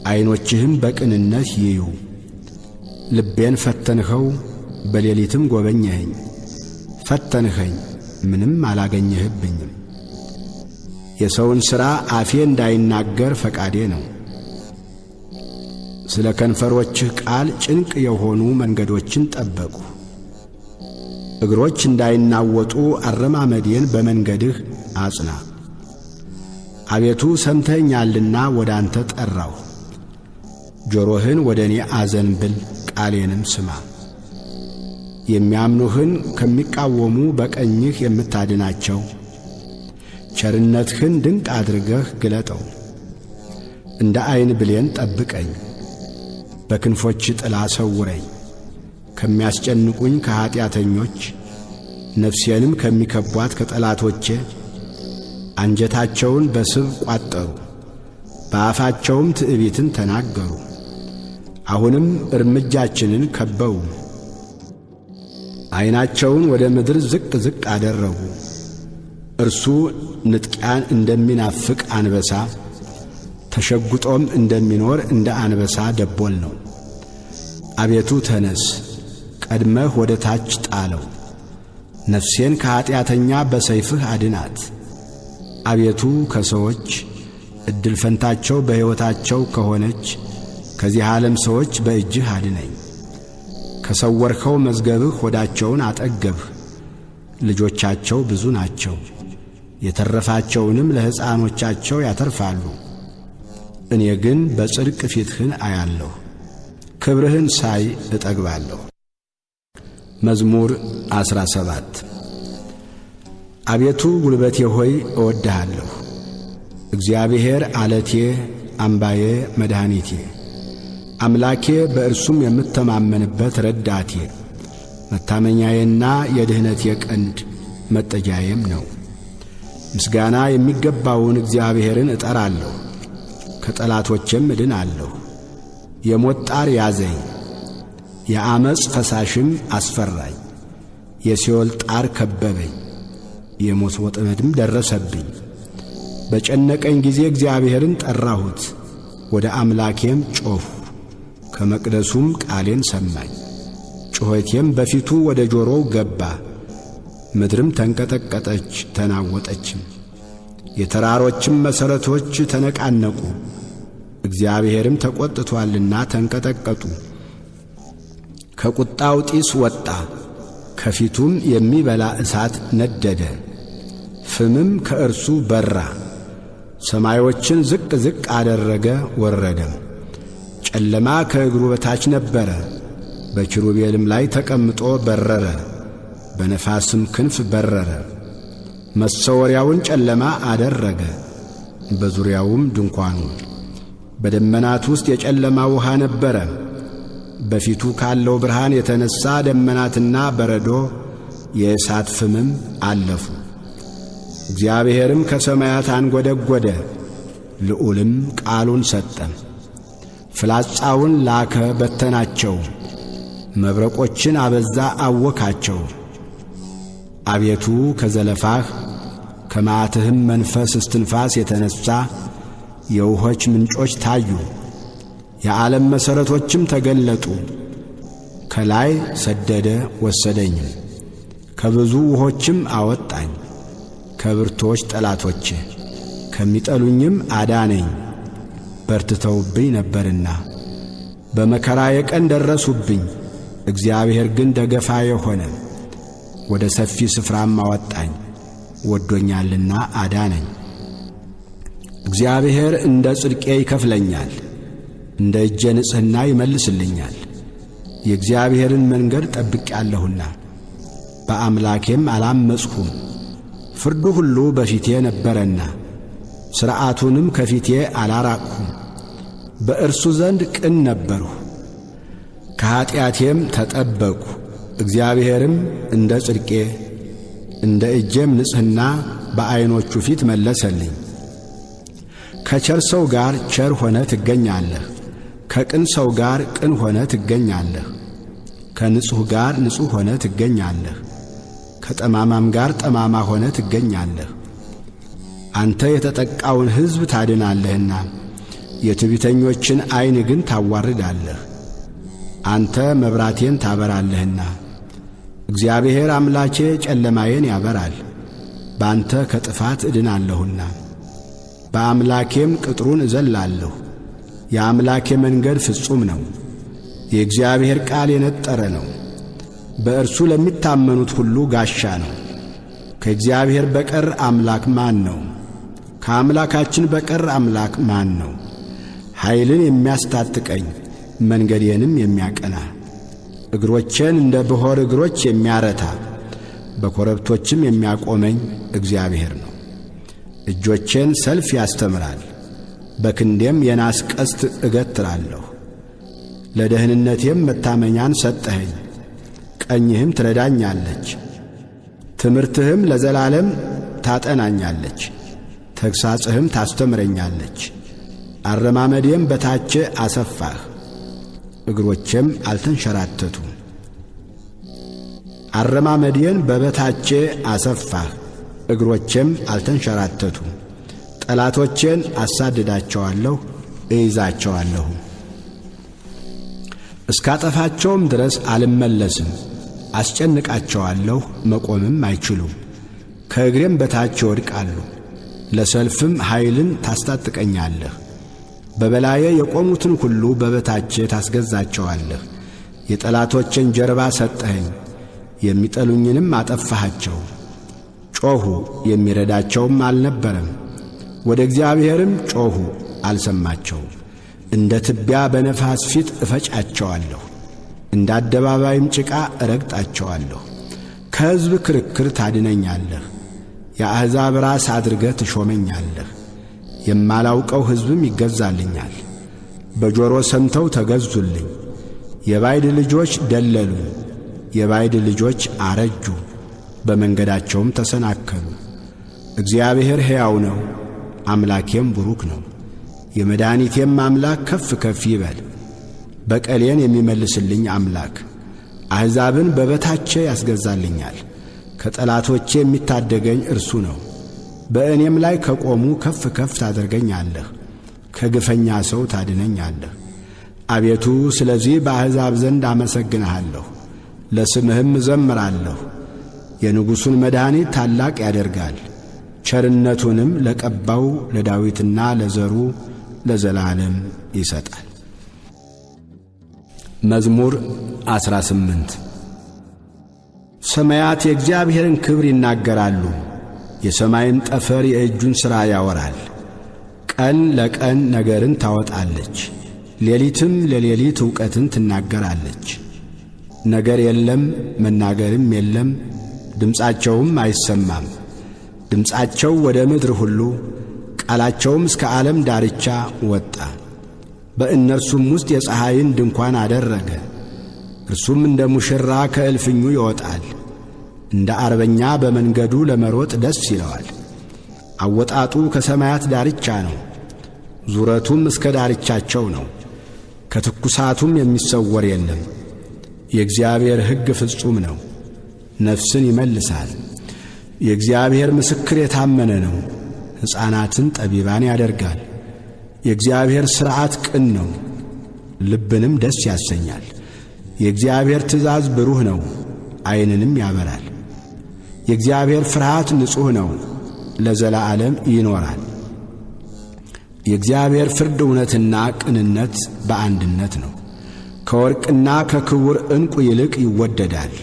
ዐይኖችህም በቅንነት ይዩ። ልቤን ፈተንኸው፣ በሌሊትም ጐበኘኸኝ። ፈተንኸኝ፣ ምንም አላገኘህብኝም። የሰውን ሥራ አፌ እንዳይናገር ፈቃዴ ነው። ስለ ከንፈሮችህ ቃል ጭንቅ የሆኑ መንገዶችን ጠበቁ። እግሮች እንዳይናወጡ አረማመዴን በመንገድህ አጽና። አቤቱ ሰምተኸኛልና ወደ አንተ ጠራሁ። ጆሮህን ወደ እኔ አዘንብል፣ ቃሌንም ስማ። የሚያምኑህን ከሚቃወሙ በቀኝህ የምታድናቸው ቸርነትህን ድንቅ አድርገህ ግለጠው። እንደ ዐይን ብሌን ጠብቀኝ፣ በክንፎች ጥላ ሰውረኝ። ከሚያስጨንቁኝ ከኀጢአተኞች ነፍሴንም ከሚከቧት ከጠላቶቼ አንጀታቸውን በስብ ቋጠሩ፣ በአፋቸውም ትዕቢትን ተናገሩ። አሁንም እርምጃችንን ከበው፣ ዐይናቸውን ወደ ምድር ዝቅ ዝቅ አደረጉ። እርሱ ንጥቂያን እንደሚናፍቅ አንበሳ ተሸጕጦም እንደሚኖር እንደ አንበሳ ደቦል ነው። አቤቱ ተነስ፣ ቀድመህ ወደ ታች ጣለው። ነፍሴን ከኀጢአተኛ በሰይፍህ አድናት። አቤቱ ከሰዎች ዕድል ፈንታቸው በሕይወታቸው ከሆነች ከዚህ ዓለም ሰዎች በእጅህ አድነኝ። ከሰወርኸው መዝገብህ ሆዳቸውን አጠገብህ። ልጆቻቸው ብዙ ናቸው፣ የተረፋቸውንም ለሕፃኖቻቸው ያተርፋሉ። እኔ ግን በጽድቅ ፊትህን አያለሁ፣ ክብርህን ሳይ እጠግባለሁ። መዝሙር 17 አቤቱ ጉልበቴ ሆይ እወድሃለሁ። እግዚአብሔር ዓለቴ፣ አምባዬ፣ መድኃኒቴ፣ አምላኬ በእርሱም የምተማመንበት ረዳቴ፣ መታመኛዬና የድኅነቴ ቀንድ መጠጊያዬም ነው። ምስጋና የሚገባውን እግዚአብሔርን እጠራለሁ፣ ከጠላቶቼም እድናለሁ። የሞት ጣር ያዘኝ፣ የዓመፅ ፈሳሽም አስፈራኝ። የሲኦል ጣር ከበበኝ፣ የሞት ወጥመድም ደረሰብኝ። በጨነቀኝ ጊዜ እግዚአብሔርን ጠራሁት፣ ወደ አምላኬም ጮኽሁ። ከመቅደሱም ቃሌን ሰማኝ። ጩኸቴም በፊቱ ወደ ጆሮው ገባ። ምድርም ተንቀጠቀጠች ተናወጠችም፣ የተራሮችም መሠረቶች ተነቃነቁ። እግዚአብሔርም ተቈጥቶአልና ተንቀጠቀጡ። ከቁጣው ጢስ ወጣ፣ ከፊቱም የሚበላ እሳት ነደደ። ፍምም ከእርሱ በራ። ሰማዮችን ዝቅ ዝቅ አደረገ ወረደም። ጨለማ ከእግሩ በታች ነበረ። በኪሩቤልም ላይ ተቀምጦ በረረ፣ በነፋስም ክንፍ በረረ። መሰወሪያውን ጨለማ አደረገ፣ በዙሪያውም ድንኳኑ። በደመናት ውስጥ የጨለማ ውሃ ነበረ። በፊቱ ካለው ብርሃን የተነሣ ደመናትና በረዶ የእሳት ፍምም አለፉ። እግዚአብሔርም ከሰማያት አንጐደጐደ፣ ልዑልም ቃሉን ሰጠ። ፍላጻውን ላከ በተናቸው፣ መብረቆችን አበዛ አወካቸው። አቤቱ ከዘለፋህ ከመዓትህም መንፈስ እስትንፋስ የተነሣ የውኆች ምንጮች ታዩ፣ የዓለም መሠረቶችም ተገለጡ። ከላይ ሰደደ ወሰደኝም፣ ከብዙ ውኆችም አወጣኝ። ከብርቶች ጠላቶቼ ከሚጠሉኝም አዳነኝ። በርትተውብኝ ነበርና በመከራዬ ቀን ደረሱብኝ። እግዚአብሔር ግን ደገፋዬ ሆነ፣ ወደ ሰፊ ስፍራም አወጣኝ። ወዶኛልና አዳነኝ። እግዚአብሔር እንደ ጽድቄ ይከፍለኛል፣ እንደ እጄ ንጽሕና ይመልስልኛል። የእግዚአብሔርን መንገድ ጠብቄአለሁና በአምላኬም አላመፅሁም። ፍርዱ ሁሉ በፊቴ ነበረና ሥርዓቱንም ከፊቴ አላራቅሁም። በእርሱ ዘንድ ቅን ነበርሁ፣ ከኀጢአቴም ተጠበቅሁ። እግዚአብሔርም እንደ ጽድቄ እንደ እጄም ንጽሕና በዐይኖቹ ፊት መለሰልኝ። ከቸር ሰው ጋር ቸር ሆነ ትገኛለህ፣ ከቅን ሰው ጋር ቅን ሆነ ትገኛለህ። ከንጹሕ ጋር ንጹሕ ሆነ ትገኛለህ፣ ከጠማማም ጋር ጠማማ ሆነ ትገኛለህ። አንተ የተጠቃውን ሕዝብ ታድናለህና የትዕቢተኞችን ዐይን ግን ታዋርዳለህ። አንተ መብራቴን ታበራለህና እግዚአብሔር አምላኬ ጨለማዬን ያበራል። በአንተ ከጥፋት እድናለሁና በአምላኬም ቅጥሩን እዘላለሁ። የአምላኬ መንገድ ፍጹም ነው፣ የእግዚአብሔር ቃል የነጠረ ነው። በእርሱ ለሚታመኑት ሁሉ ጋሻ ነው። ከእግዚአብሔር በቀር አምላክ ማን ነው? ከአምላካችን በቀር አምላክ ማን ነው? ኃይልን የሚያስታጥቀኝ መንገዴንም የሚያቀና እግሮቼን እንደ ብሖር እግሮች የሚያረታ በኮረብቶችም የሚያቆመኝ እግዚአብሔር ነው። እጆቼን ሰልፍ ያስተምራል፣ በክንዴም የናስ ቀስት እገትራለሁ። ለደህንነቴም መታመኛን ሰጠኸኝ፣ ቀኝህም ትረዳኛለች። ትምህርትህም ለዘላለም ታጠናኛለች፣ ተግሣጽህም ታስተምረኛለች። አረማመዴም በታቼ አሰፋህ፣ እግሮቼም አልተንሸራተቱ። አረማመዴን በበታቼ አሰፋህ፣ እግሮቼም አልተንሸራተቱ። ጠላቶቼን አሳድዳቸዋለሁ፣ እይዛቸዋለሁ። እስካጠፋቸውም ድረስ አልመለስም፣ አስጨንቃቸዋለሁ፣ መቆምም አይችሉም። ከእግሬም በታች ይወድቃሉ። ለሰልፍም ኃይልን ታስታጥቀኛለህ። በበላዬ የቆሙትን ሁሉ በበታቼ ታስገዛቸዋለህ። የጠላቶችን ጀርባ ሰጠኸኝ፣ የሚጠሉኝንም አጠፋሃቸው። ጮኹ፣ የሚረዳቸውም አልነበረም። ወደ እግዚአብሔርም ጮኹ፣ አልሰማቸውም። እንደ ትቢያ በነፋስ ፊት እፈጫቸዋለሁ፣ እንደ አደባባይም ጭቃ እረግጣቸዋለሁ። ከሕዝብ ክርክር ታድነኛለህ፣ የአሕዛብ ራስ አድርገህ ትሾመኛለህ። የማላውቀው ሕዝብም ይገዛልኛል። በጆሮ ሰምተው ተገዙልኝ። የባዕድ ልጆች ደለሉኝ፣ የባዕድ ልጆች አረጁ፣ በመንገዳቸውም ተሰናከሉ። እግዚአብሔር ሕያው ነው፣ አምላኬም ቡሩክ ነው። የመድኃኒቴም አምላክ ከፍ ከፍ ይበል። በቀሌን የሚመልስልኝ አምላክ አሕዛብን በበታቼ ያስገዛልኛል። ከጠላቶቼ የሚታደገኝ እርሱ ነው። በእኔም ላይ ከቆሙ ከፍ ከፍ ታደርገኛለህ፣ ከግፈኛ ሰው ታድነኛለህ። አቤቱ ስለዚህ በአሕዛብ ዘንድ አመሰግንሃለሁ፣ ለስምህም እዘምራለሁ። የንጉሡን መድኃኒት ታላቅ ያደርጋል፣ ቸርነቱንም ለቀባው ለዳዊትና ለዘሩ ለዘላለም ይሰጣል። መዝሙር 18 ሰማያት የእግዚአብሔርን ክብር ይናገራሉ፣ የሰማይም ጠፈር የእጁን ሥራ ያወራል። ቀን ለቀን ነገርን ታወጣለች፣ ሌሊትም ለሌሊት ዕውቀትን ትናገራለች። ነገር የለም መናገርም የለም፣ ድምፃቸውም አይሰማም። ድምፃቸው ወደ ምድር ሁሉ ቃላቸውም እስከ ዓለም ዳርቻ ወጣ። በእነርሱም ውስጥ የፀሐይን ድንኳን አደረገ። እርሱም እንደ ሙሽራ ከእልፍኙ ይወጣል፣ እንደ አርበኛ በመንገዱ ለመሮጥ ደስ ይለዋል። አወጣጡ ከሰማያት ዳርቻ ነው፣ ዙረቱም እስከ ዳርቻቸው ነው። ከትኩሳቱም የሚሰወር የለም። የእግዚአብሔር ሕግ ፍጹም ነው፣ ነፍስን ይመልሳል። የእግዚአብሔር ምስክር የታመነ ነው፣ ሕፃናትን ጠቢባን ያደርጋል። የእግዚአብሔር ሥርዓት ቅን ነው፣ ልብንም ደስ ያሰኛል። የእግዚአብሔር ትእዛዝ ብሩህ ነው፣ ዐይንንም ያበራል። የእግዚአብሔር ፍርሃት ንጹሕ ነው፣ ለዘላለም ይኖራል። የእግዚአብሔር ፍርድ እውነትና ቅንነት በአንድነት ነው። ከወርቅና ከክቡር ዕንቁ ይልቅ ይወደዳል።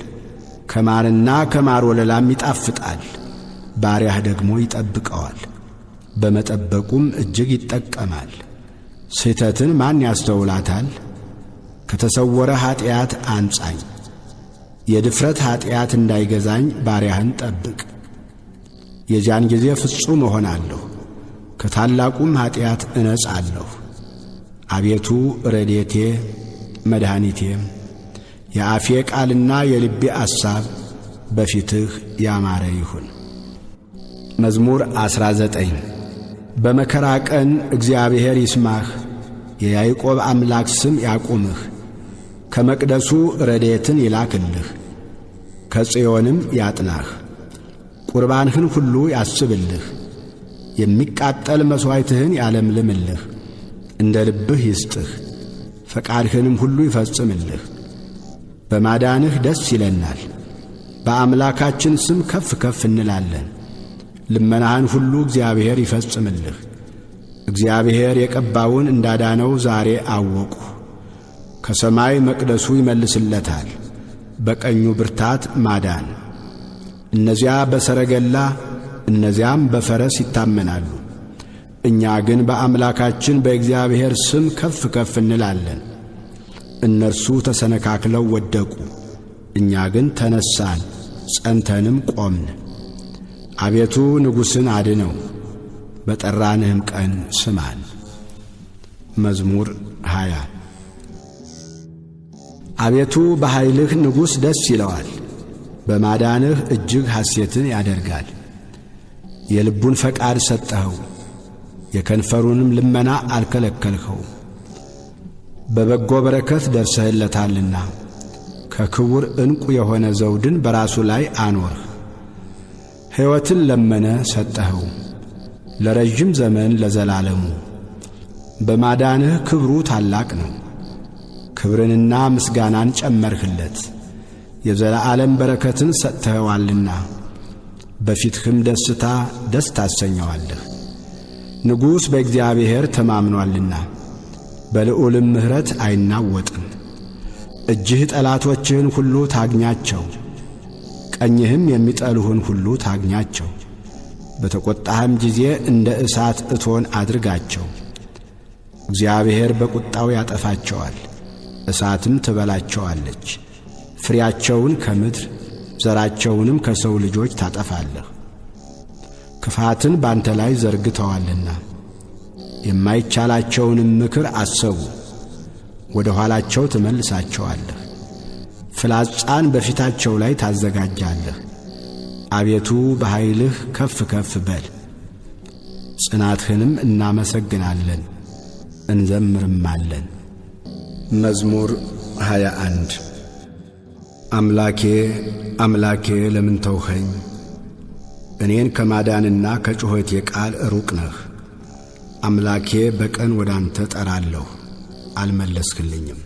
ከማርና ከማር ወለላም ይጣፍጣል። ባሪያህ ደግሞ ይጠብቀዋል፣ በመጠበቁም እጅግ ይጠቀማል። ስህተትን ማን ያስተውላታል? ከተሰወረ ኀጢአት አንጻኝ። የድፍረት ኀጢአት እንዳይገዛኝ ባሪያህን ጠብቅ። የዚያን ጊዜ ፍጹም እሆናለሁ፣ ከታላቁም ኀጢአት እነጻለሁ። አቤቱ ረድኤቴ መድኃኒቴም፣ የአፌ ቃልና የልቤ አሳብ በፊትህ ያማረ ይሁን። መዝሙር 19 በመከራ ቀን እግዚአብሔር ይስማህ፣ የያዕቆብ አምላክ ስም ያቁምህ። ከመቅደሱ ረድኤትን ይላክልህ፣ ከጽዮንም ያጥናህ። ቁርባንህን ሁሉ ያስብልህ፣ የሚቃጠል መሥዋዕትህን ያለምልምልህ። እንደ ልብህ ይስጥህ፣ ፈቃድህንም ሁሉ ይፈጽምልህ። በማዳንህ ደስ ይለናል፣ በአምላካችን ስም ከፍ ከፍ እንላለን። ልመናህን ሁሉ እግዚአብሔር ይፈጽምልህ። እግዚአብሔር የቀባውን እንዳዳነው ዛሬ አወቁ። ከሰማይ መቅደሱ ይመልስለታል፣ በቀኙ ብርታት ማዳን። እነዚያ በሰረገላ እነዚያም በፈረስ ይታመናሉ፣ እኛ ግን በአምላካችን በእግዚአብሔር ስም ከፍ ከፍ እንላለን። እነርሱ ተሰነካክለው ወደቁ፣ እኛ ግን ተነሳን፣ ጸንተንም ቆምን። አቤቱ ንጉሥን አድነው፣ በጠራንህም ቀን ስማን። መዝሙር 20 አቤቱ በኃይልህ ንጉሥ ደስ ይለዋል፣ በማዳንህ እጅግ ሐሴትን ያደርጋል። የልቡን ፈቃድ ሰጠኸው፣ የከንፈሩንም ልመና አልከለከልኸው። በበጎ በረከት ደርሰህለታልና ከክቡር ዕንቁ የሆነ ዘውድን በራሱ ላይ አኖርህ። ሕይወትን ለመነ ሰጠኸው፣ ለረዥም ዘመን ለዘላለሙ። በማዳንህ ክብሩ ታላቅ ነው፣ ክብርንና ምስጋናን ጨመርህለት። የዘላለም በረከትን ሰጥተኸዋልና በፊትህም ደስታ ደስ ታሰኘዋለህ። ንጉሥ በእግዚአብሔር ተማምኗልና በልዑልም ምሕረት አይናወጥም። እጅህ ጠላቶችህን ሁሉ ታግኛቸው፣ ቀኝህም የሚጠሉህን ሁሉ ታግኛቸው። በተቈጣህም ጊዜ እንደ እሳት እቶን አድርጋቸው። እግዚአብሔር በቁጣው ያጠፋቸዋል፣ እሳትም ትበላቸዋለች። ፍሬያቸውን ከምድር ዘራቸውንም ከሰው ልጆች ታጠፋለህ። ክፋትን ባንተ ላይ ዘርግተዋልና የማይቻላቸውንም ምክር አሰቡ። ወደ ኋላቸው ትመልሳቸዋለህ። ፍላጻን በፊታቸው ላይ ታዘጋጃለህ። አቤቱ በኃይልህ ከፍ ከፍ በል። ጽናትህንም እናመሰግናለን እንዘምርማለን። መዝሙር 21 አምላኬ አምላኬ ለምን ተውኸኝ? እኔን ከማዳንና ከጩኸቴ ቃል ሩቅ ነህ። አምላኬ በቀን ወደ አንተ ጠራለሁ፣ አልመለስክልኝም።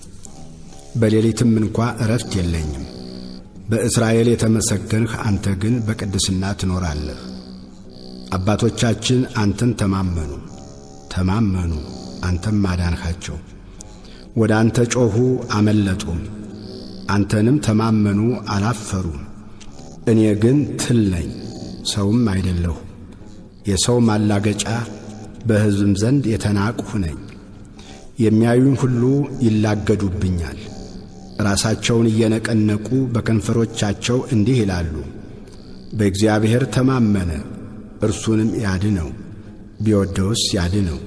በሌሊትም እንኳ ዕረፍት የለኝም። በእስራኤል የተመሰገንህ አንተ ግን በቅድስና ትኖራለህ። አባቶቻችን አንተን ተማመኑ ተማመኑ፣ አንተም አዳንሃቸው። ወደ አንተ ጮኹ አመለጡም፣ አንተንም ተማመኑ አላፈሩም። እኔ ግን ትል ነኝ ሰውም አይደለሁ፣ የሰው ማላገጫ በሕዝብም ዘንድ የተናቅሁ ነኝ። የሚያዩኝ ሁሉ ይላገዱብኛል። ራሳቸውን እየነቀነቁ በከንፈሮቻቸው እንዲህ ይላሉ፣ በእግዚአብሔር ተማመነ እርሱንም ያድነው፣ ቢወደውስ ያድነው።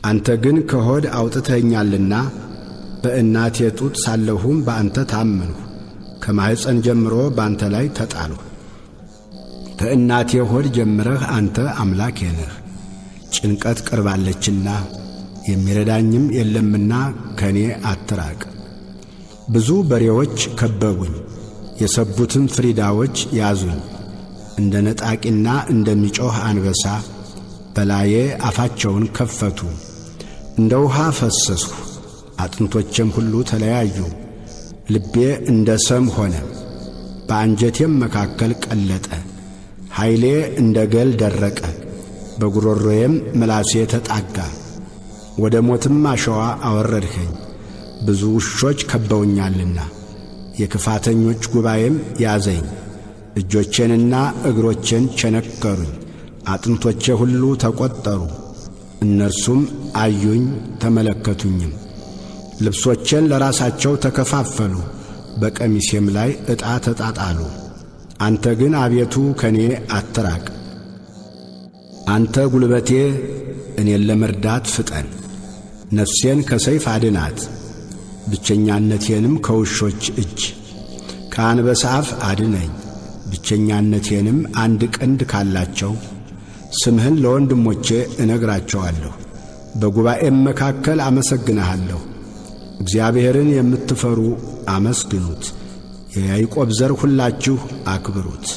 አንተ ግን ከሆድ አውጥተኸኛልና በእናቴ ጡት ሳለሁም በአንተ ታመንሁ። ከማኅፀን ጀምሮ በአንተ ላይ ተጣልሁ። ከእናቴ ሆድ ጀምረህ አንተ አምላኬ ነህ። ጭንቀት ቀርባለችና የሚረዳኝም የለምና ከእኔ አትራቅ። ብዙ በሬዎች ከበቡኝ፣ የሰቡትም ፍሪዳዎች ያዙኝ። እንደ ነጣቂና እንደሚጮኽ አንበሳ በላዬ አፋቸውን ከፈቱ። እንደ ውሃ ፈሰስሁ፣ አጥንቶቼም ሁሉ ተለያዩ። ልቤ እንደ ሰም ሆነ፣ በአንጀቴም መካከል ቀለጠ። ኃይሌ እንደ ገል ደረቀ፣ በጉሮሮዬም ምላሴ ተጣጋ። ወደ ሞትም አሸዋ አወረድኸኝ፣ ብዙ ውሾች ከበውኛልና የክፋተኞች ጉባኤም ያዘኝ። እጆቼንና እግሮቼን ቸነከሩኝ፣ አጥንቶቼ ሁሉ ተቈጠሩ። እነርሱም አዩኝ ተመለከቱኝም። ልብሶቼን ለራሳቸው ተከፋፈሉ፣ በቀሚሴም ላይ ዕጣ ተጣጣሉ። አንተ ግን አቤቱ ከኔ አትራቅ። አንተ ጉልበቴ፣ እኔን ለመርዳት ፍጠን። ነፍሴን ከሰይፍ አድናት፣ ብቸኛነቴንም ከውሾች እጅ። ከአንበሳ አፍ አድነኝ፣ ብቸኛነቴንም አንድ ቀንድ ካላቸው። ስምህን ለወንድሞቼ እነግራቸዋለሁ፣ በጉባኤም መካከል አመሰግንሃለሁ። እግዚአብሔርን የምትፈሩ አመስግኑት፣ የያዕቆብ ዘር ሁላችሁ አክብሩት፣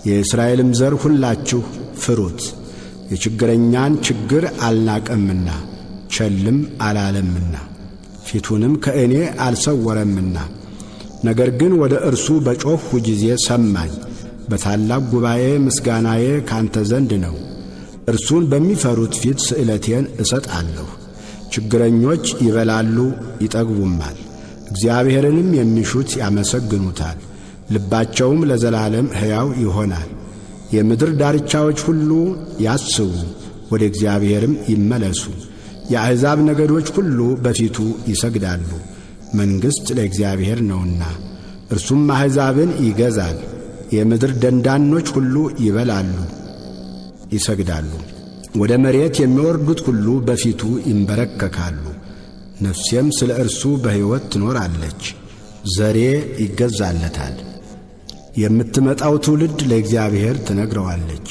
የእስራኤልም ዘር ሁላችሁ ፍሩት። የችግረኛን ችግር አልናቀምና ቸልም አላለምና ፊቱንም ከእኔ አልሰወረምና። ነገር ግን ወደ እርሱ በጮኽሁ ጊዜ ሰማኝ። በታላቅ ጉባኤ ምስጋናዬ ካንተ ዘንድ ነው። እርሱን በሚፈሩት ፊት ስእለቴን እሰጣለሁ። ችግረኞች ይበላሉ ይጠግቡማል፣ እግዚአብሔርንም የሚሹት ያመሰግኑታል። ልባቸውም ለዘላለም ሕያው ይሆናል። የምድር ዳርቻዎች ሁሉ ያስቡ፣ ወደ እግዚአብሔርም ይመለሱ። የአሕዛብ ነገዶች ሁሉ በፊቱ ይሰግዳሉ። መንግሥት ለእግዚአብሔር ነውና እርሱም አሕዛብን ይገዛል። የምድር ደንዳኖች ሁሉ ይበላሉ ይሰግዳሉ። ወደ መሬት የሚወርዱት ሁሉ በፊቱ ይንበረከካሉ። ነፍሴም ስለ እርሱ በሕይወት ትኖራለች፣ ዘሬ ይገዛለታል። የምትመጣው ትውልድ ለእግዚአብሔር ትነግረዋለች፣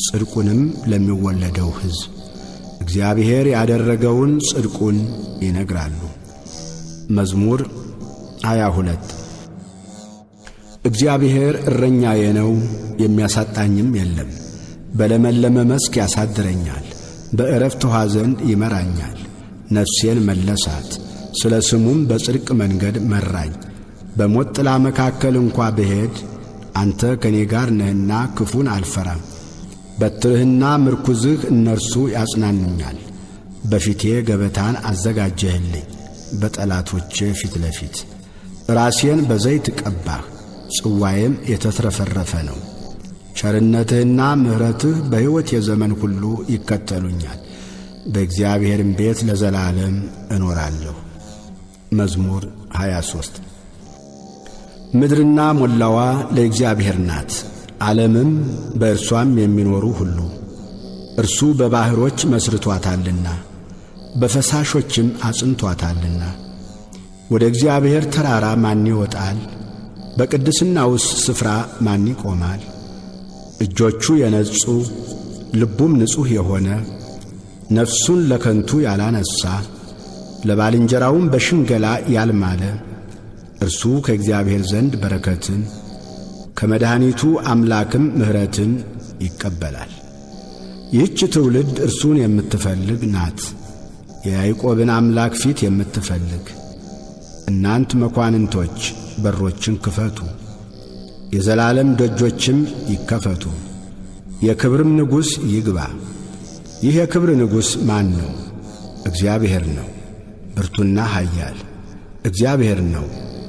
ጽድቁንም ለሚወለደው ሕዝብ። እግዚአብሔር ያደረገውን ጽድቁን ይነግራሉ። መዝሙር 22 እግዚአብሔር እረኛዬ ነው፣ የሚያሳጣኝም የለም። በለመለመ መስክ ያሳድረኛል፣ በዕረፍት ውኃ ዘንድ ይመራኛል። ነፍሴን መለሳት፣ ስለ ስሙም በጽድቅ መንገድ መራኝ። በሞት ጥላ መካከል እንኳ ብሄድ አንተ ከኔ ጋር ነህና ክፉን አልፈራም። በትርህና ምርኩዝህ እነርሱ ያጽናኑኛል። በፊቴ ገበታን አዘጋጀህልኝ በጠላቶቼ ፊት ለፊት። ራሴን በዘይት ቀባህ፣ ጽዋዬም የተትረፈረፈ ነው። ቸርነትህና ምሕረትህ በሕይወቴ ዘመን ሁሉ ይከተሉኛል። በእግዚአብሔርም ቤት ለዘላለም እኖራለሁ። መዝሙር 23 ምድርና ሞላዋ ለእግዚአብሔር ናት፣ ዓለምም በእርሷም የሚኖሩ ሁሉ። እርሱ በባሕሮች መስርቶአታልና በፈሳሾችም አጽንቶአታልና። ወደ እግዚአብሔር ተራራ ማን ይወጣል? በቅድስናውስ ስፍራ ማን ይቆማል? እጆቹ የነጹ ልቡም ንጹሕ የሆነ ነፍሱን ለከንቱ ያላነሣ ለባልንጀራውም በሽንገላ ያልማለ እርሱ ከእግዚአብሔር ዘንድ በረከትን ከመድኃኒቱ አምላክም ምሕረትን ይቀበላል። ይህች ትውልድ እርሱን የምትፈልግ ናት፣ የያዕቆብን አምላክ ፊት የምትፈልግ። እናንት መኳንንቶች በሮችን ክፈቱ፣ የዘላለም ደጆችም ይከፈቱ። የክብርም ንጉሥ ይግባ። ይህ የክብር ንጉሥ ማን ነው? እግዚአብሔር ነው፣ ብርቱና ኃያል። እግዚአብሔር ነው፣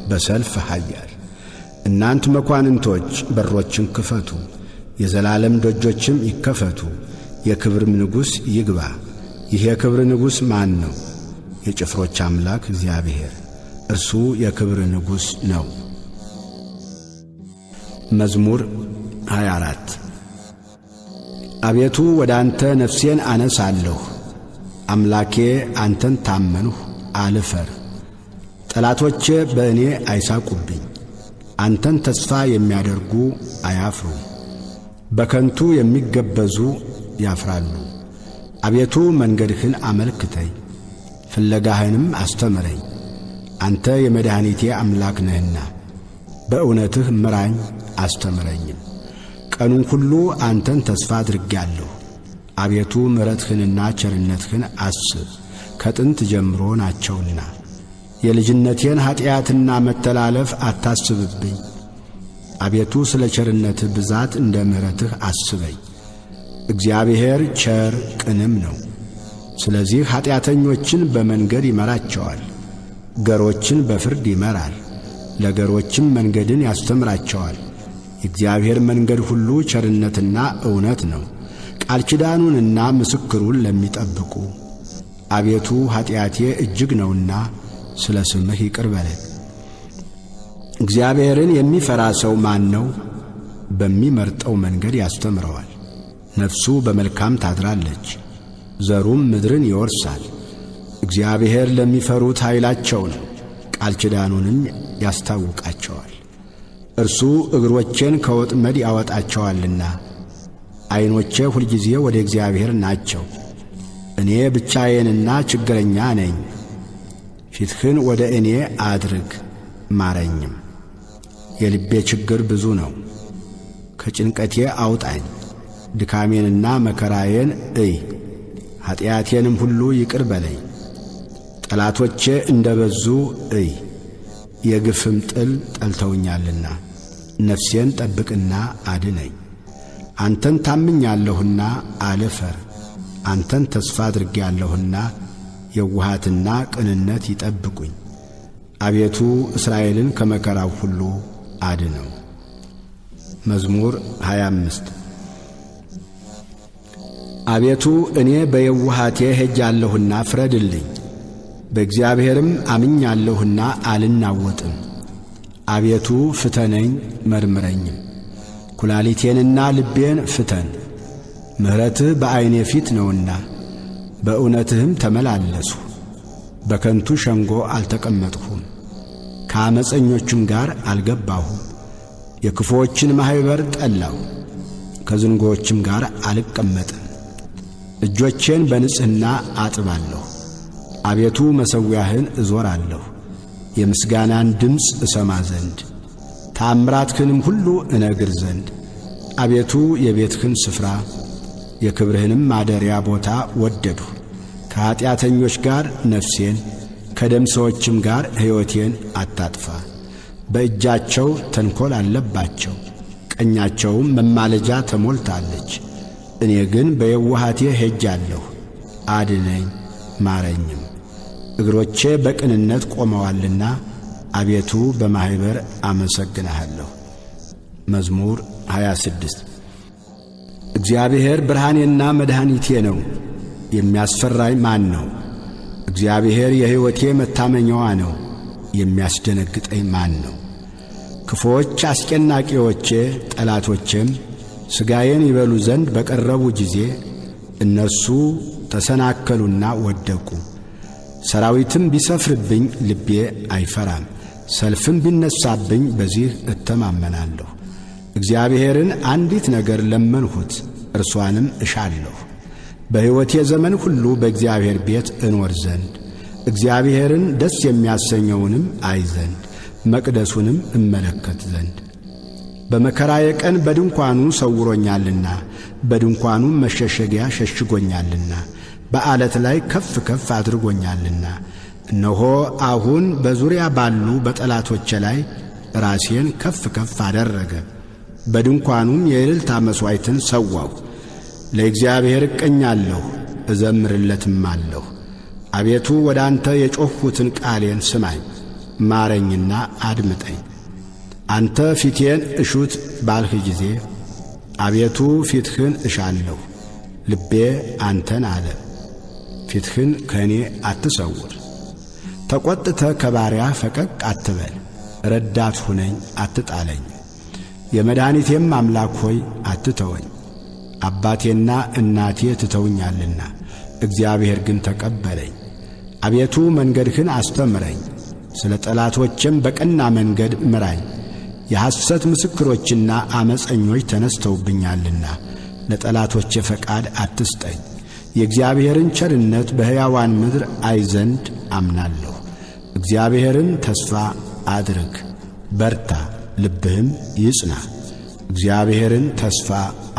በሰልፍ ኃያል። እናንት መኳንንቶች በሮችን ክፈቱ፣ የዘላለም ደጆችም ይከፈቱ። የክብርም ንጉሥ ይግባ። ይህ የክብር ንጉሥ ማን ነው? የጭፍሮች አምላክ እግዚአብሔር፣ እርሱ የክብር ንጉሥ ነው። መዝሙር 24 አቤቱ ወደ አንተ ነፍሴን አነሳለሁ። አምላኬ አንተን ታመንሁ፣ አልፈር። ጠላቶቼ በእኔ አይሳቁብኝ። አንተን ተስፋ የሚያደርጉ አያፍሩ፣ በከንቱ የሚገበዙ ያፍራሉ። አቤቱ መንገድህን አመልክተኝ፣ ፍለጋህንም አስተምረኝ። አንተ የመድኃኒቴ አምላክ ነህና በእውነትህ ምራኝ አስተምረኝም። ቀኑን ሁሉ አንተን ተስፋ አድርጌአለሁ። አቤቱ ምሕረትህንና ቸርነትህን አስብ፣ ከጥንት ጀምሮ ናቸውና። የልጅነቴን ኀጢአትና መተላለፍ አታስብብኝ። አቤቱ ስለ ቸርነትህ ብዛት እንደ ምሕረትህ አስበኝ። እግዚአብሔር ቸር ቅንም ነው። ስለዚህ ኀጢአተኞችን በመንገድ ይመራቸዋል፣ ገሮችን በፍርድ ይመራል፣ ለገሮችም መንገድን ያስተምራቸዋል። የእግዚአብሔር መንገድ ሁሉ ቸርነትና እውነት ነው፣ ቃል ኪዳኑንና ምስክሩን ለሚጠብቁ። አቤቱ ኀጢአቴ እጅግ ነውና ስለ ስምህ ይቅር በለኝ። እግዚአብሔርን የሚፈራ ሰው ማን ነው? በሚመርጠው መንገድ ያስተምረዋል። ነፍሱ በመልካም ታድራለች፣ ዘሩም ምድርን ይወርሳል። እግዚአብሔር ለሚፈሩት ኃይላቸው ነው፣ ቃል ኪዳኑንም ያስታውቃቸዋል። እርሱ እግሮቼን ከወጥመድ ያወጣቸዋልና። ዐይኖቼ ሁልጊዜ ወደ እግዚአብሔር ናቸው። እኔ ብቻዬንና ችግረኛ ነኝ። ፊትህን ወደ እኔ አድርግ ማረኝም። የልቤ ችግር ብዙ ነው፣ ከጭንቀቴ አውጣኝ። ድካሜንና መከራዬን እይ፣ ኀጢአቴንም ሁሉ ይቅር በለኝ። ጠላቶቼ እንደ በዙ እይ፣ የግፍም ጥል ጠልተውኛልና። ነፍሴን ጠብቅና አድነኝ። አንተን ታምኛለሁና አልፈር። አንተን ተስፋ አድርጌአለሁና የውሃትና ቅንነት ይጠብቁኝ። አቤቱ እስራኤልን ከመከራው ሁሉ አድነው። መዝሙር 25 አቤቱ እኔ በየውሃቴ ሄጃለሁና ፍረድልኝ። በእግዚአብሔርም አምኛለሁና አልናወጥም። አቤቱ ፍተነኝ መርምረኝም፣ ኩላሊቴንና ልቤን ፍተን። ምሕረትህ በዐይኔ ፊት ነውና በእውነትህም ተመላለሱ። በከንቱ ሸንጎ አልተቀመጥሁም፣ ከዓመፀኞችም ጋር አልገባሁም። የክፉዎችን ማኅበር ጠላሁ፣ ከዝንጎዎችም ጋር አልቀመጥም። እጆቼን በንጽሕና አጥባለሁ። አቤቱ መሠዊያህን እዞራለሁ፣ የምስጋናን ድምፅ እሰማ ዘንድ ተአምራትህንም ሁሉ እነግር ዘንድ። አቤቱ የቤትህን ስፍራ የክብርህንም ማደሪያ ቦታ ወደድሁ። ከኀጢአተኞች ጋር ነፍሴን ከደም ሰዎችም ጋር ሕይወቴን አታጥፋ። በእጃቸው ተንኰል አለባቸው፣ ቀኛቸውም መማለጃ ተሞልታለች። እኔ ግን በየዋሃቴ ሄጃለሁ፣ አድነኝ ማረኝም። እግሮቼ በቅንነት ቆመዋልና አቤቱ በማኅበር አመሰግንሃለሁ። መዝሙር 26 እግዚአብሔር ብርሃኔና መድኃኒቴ ነው፣ የሚያስፈራኝ ማን ነው? እግዚአብሔር የሕይወቴ መታመኛዋ ነው፣ የሚያስደነግጠኝ ማን ነው? ክፉዎች አስጨናቂዎቼ ጠላቶቼም ሥጋዬን ይበሉ ዘንድ በቀረቡ ጊዜ እነርሱ ተሰናከሉና ወደቁ። ሰራዊትም ቢሰፍርብኝ ልቤ አይፈራም፣ ሰልፍም ቢነሳብኝ በዚህ እተማመናለሁ። እግዚአብሔርን አንዲት ነገር ለመንሁት፣ እርሷንም እሻለሁ፣ በሕይወቴ ዘመን ሁሉ በእግዚአብሔር ቤት እኖር ዘንድ፣ እግዚአብሔርን ደስ የሚያሰኘውንም አይ ዘንድ፣ መቅደሱንም እመለከት ዘንድ። በመከራዬ ቀን በድንኳኑ ሰውሮኛልና፣ በድንኳኑም መሸሸጊያ ሸሽጎኛልና፣ በዓለት ላይ ከፍ ከፍ አድርጎኛልና። እነሆ አሁን በዙሪያ ባሉ በጠላቶቼ ላይ ራሴን ከፍ ከፍ አደረገ። በድንኳኑም የእልልታ መሥዋዕትን ሰዋሁ። ለእግዚአብሔር እቀኛለሁ እዘምርለትም አለሁ። አቤቱ ወደ አንተ የጮኽሁትን ቃሌን ስማኝ፣ ማረኝና አድምጠኝ። አንተ ፊቴን እሹት ባልህ ጊዜ አቤቱ ፊትህን እሻለሁ። ልቤ አንተን አለ፣ ፊትህን ከእኔ አትሰውር። ተቈጥተ ከባሪያ ፈቀቅ አትበል፣ ረዳት ሁነኝ አትጣለኝ። የመድኃኒቴም አምላክ ሆይ አትተወኝ። አባቴና እናቴ ትተውኛልና እግዚአብሔር ግን ተቀበለኝ። አቤቱ መንገድህን አስተምረኝ፣ ስለ ጠላቶቼም በቀና መንገድ ምራኝ። የሐሰት ምስክሮችና ዓመፀኞች ተነስተውብኛልና ለጠላቶቼ ፈቃድ አትስጠኝ። የእግዚአብሔርን ቸርነት በሕያዋን ምድር አይ ዘንድ አምናለሁ። እግዚአብሔርን ተስፋ አድርግ፣ በርታ፣ ልብህም ይጽና። እግዚአብሔርን ተስፋ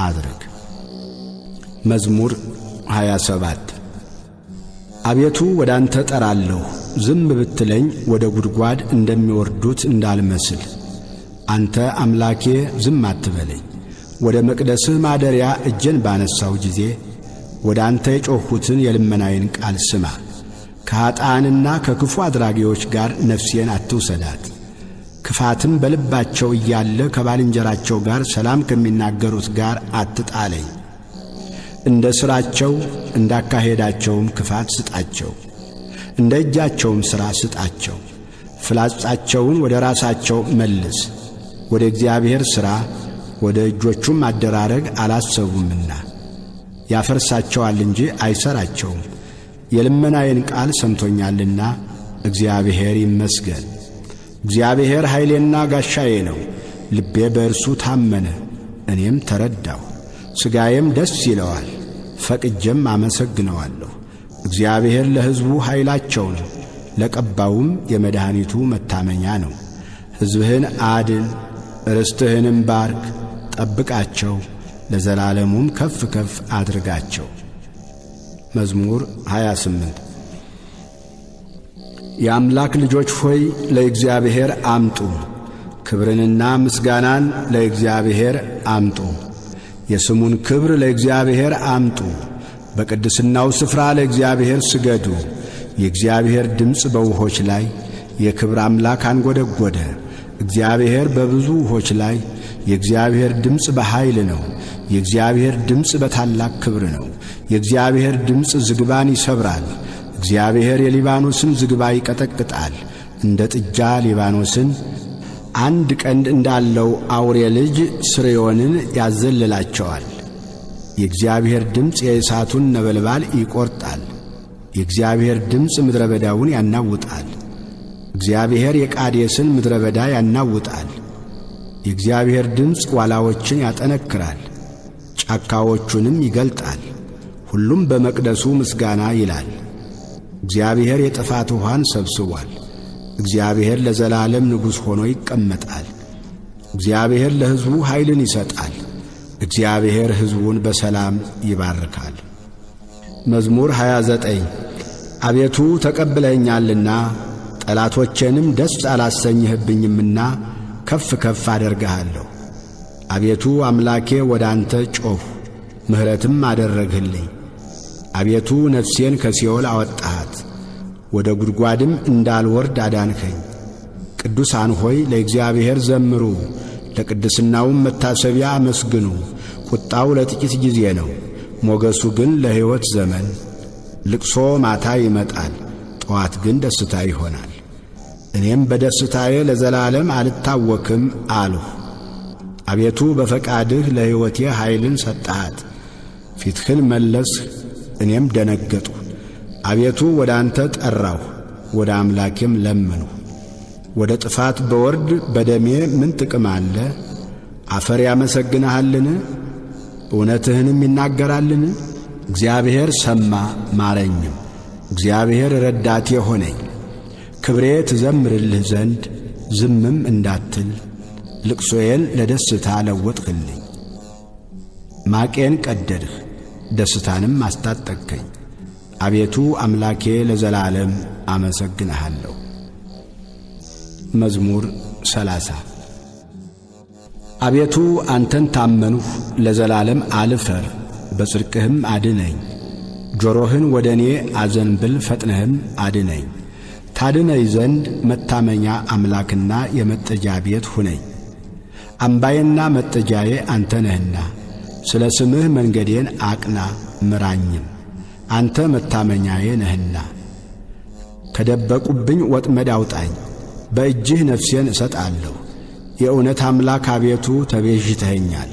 አድርግ። መዝሙር 27 አቤቱ ወደ አንተ ጠራለሁ፣ ዝም ብትለኝ ወደ ጉድጓድ እንደሚወርዱት እንዳልመስል። አንተ አምላኬ ዝም አትበለኝ። ወደ መቅደስህ ማደሪያ እጄን ባነሳው ጊዜ ወደ አንተ የጮኽሁትን የልመናዬን ቃል ስማ። ከኀጥኣንና ከክፉ አድራጊዎች ጋር ነፍሴን አትውሰዳት። ክፋትም በልባቸው እያለ ከባልንጀራቸው ጋር ሰላም ከሚናገሩት ጋር አትጣለኝ። እንደ ሥራቸው እንዳካሄዳቸውም ክፋት ስጣቸው፣ እንደ እጃቸውም ሥራ ስጣቸው። ፍላጻቸውን ወደ ራሳቸው መልስ፣ ወደ እግዚአብሔር ሥራ ወደ እጆቹም አደራረግ አላሰቡምና። ያፈርሳቸዋል እንጂ አይሠራቸውም። የልመናዬን ቃል ሰምቶኛልና እግዚአብሔር ይመስገን። እግዚአብሔር ኃይሌና ጋሻዬ ነው፣ ልቤ በእርሱ ታመነ። እኔም ተረዳሁ፣ ሥጋዬም ደስ ይለዋል፣ ፈቅጄም አመሰግነዋለሁ። እግዚአብሔር ለሕዝቡ ኃይላቸው ነው፣ ለቀባውም የመድኃኒቱ መታመኛ ነው። ሕዝብህን አድን፣ ርስትህንም ባርክ፣ ጠብቃቸው፣ ለዘላለሙም ከፍ ከፍ አድርጋቸው። መዝሙር 28 የአምላክ ልጆች ሆይ ለእግዚአብሔር አምጡ፣ ክብርንና ምስጋናን ለእግዚአብሔር አምጡ። የስሙን ክብር ለእግዚአብሔር አምጡ፣ በቅድስናው ስፍራ ለእግዚአብሔር ስገዱ። የእግዚአብሔር ድምፅ በውሆች ላይ፣ የክብር አምላክ አንጐደጐደ። እግዚአብሔር በብዙ ውሆች ላይ፣ የእግዚአብሔር ድምፅ በኃይል ነው። የእግዚአብሔር ድምፅ በታላቅ ክብር ነው። የእግዚአብሔር ድምፅ ዝግባን ይሰብራል። እግዚአብሔር የሊባኖስን ዝግባ ይቀጠቅጣል። እንደ ጥጃ ሊባኖስን አንድ ቀንድ እንዳለው አውሬ ልጅ ስርዮንን ያዘልላቸዋል። የእግዚአብሔር ድምፅ የእሳቱን ነበልባል ይቈርጣል። የእግዚአብሔር ድምፅ ምድረ በዳውን ያናውጣል። እግዚአብሔር የቃዴስን ምድረ በዳ ያናውጣል። የእግዚአብሔር ድምፅ ዋላዎችን ያጠነክራል፣ ጫካዎቹንም ይገልጣል። ሁሉም በመቅደሱ ምስጋና ይላል። እግዚአብሔር የጥፋት ውኃን ሰብስቧል። እግዚአብሔር ለዘላለም ንጉሥ ሆኖ ይቀመጣል። እግዚአብሔር ለሕዝቡ ኃይልን ይሰጣል። እግዚአብሔር ሕዝቡን በሰላም ይባርካል። መዝሙር 29 አቤቱ ተቀብለኸኛልና ጠላቶቼንም ደስ አላሰኘህብኝምና ከፍ ከፍ አደርግሃለሁ። አቤቱ አምላኬ ወደ አንተ ጮኽሁ፣ ምሕረትም አደረግህልኝ። አቤቱ ነፍሴን ከሲኦል አወጣሃት፣ ወደ ጉድጓድም እንዳልወርድ አዳንከኝ። ቅዱሳን ሆይ ለእግዚአብሔር ዘምሩ፣ ለቅድስናውም መታሰቢያ አመስግኑ። ቁጣው ለጥቂት ጊዜ ነው፣ ሞገሱ ግን ለሕይወት ዘመን። ልቅሶ ማታ ይመጣል፣ ጠዋት ግን ደስታ ይሆናል። እኔም በደስታዬ ለዘላለም አልታወክም አልሁ። አቤቱ በፈቃድህ ለሕይወቴ ኃይልን ሰጠሃት። ፊትህን መለስህ፣ እኔም ደነገጥሁ። አቤቱ ወደ አንተ ጠራሁ፣ ወደ አምላኬም ለመንሁ። ወደ ጥፋት በወርድ በደሜ ምን ጥቅም አለ? አፈር ያመሰግንሃልን? እውነትህንም ይናገራልን? እግዚአብሔር ሰማ ማረኝም፣ እግዚአብሔር ረዳቴ ሆነኝ። ክብሬ ትዘምርልህ ዘንድ ዝምም እንዳትል፣ ልቅሶዬን ለደስታ ለወጥህልኝ። ማቄን ቀደድህ፣ ደስታንም አስታጠቅከኝ። አቤቱ አምላኬ ለዘላለም አመሰግንሃለሁ። መዝሙር 30 አቤቱ አንተን ታመንሁ፣ ለዘላለም አልፈር፣ በጽድቅህም አድነኝ። ጆሮህን ወደ እኔ አዘንብል፣ ፈጥነህም አድነኝ። ታድነኝ ዘንድ መታመኛ አምላክና የመጠጃ ቤት ሁነኝ። አምባዬና መጠጃዬ አንተ ነህና፣ ስለ ስምህ መንገዴን አቅና ምራኝም። አንተ መታመኛዬ ነህና። ከደበቁብኝ ወጥመድ አውጣኝ፣ በእጅህ ነፍሴን እሰጣለሁ። የእውነት አምላክ አቤቱ ተቤዥተኸኛል።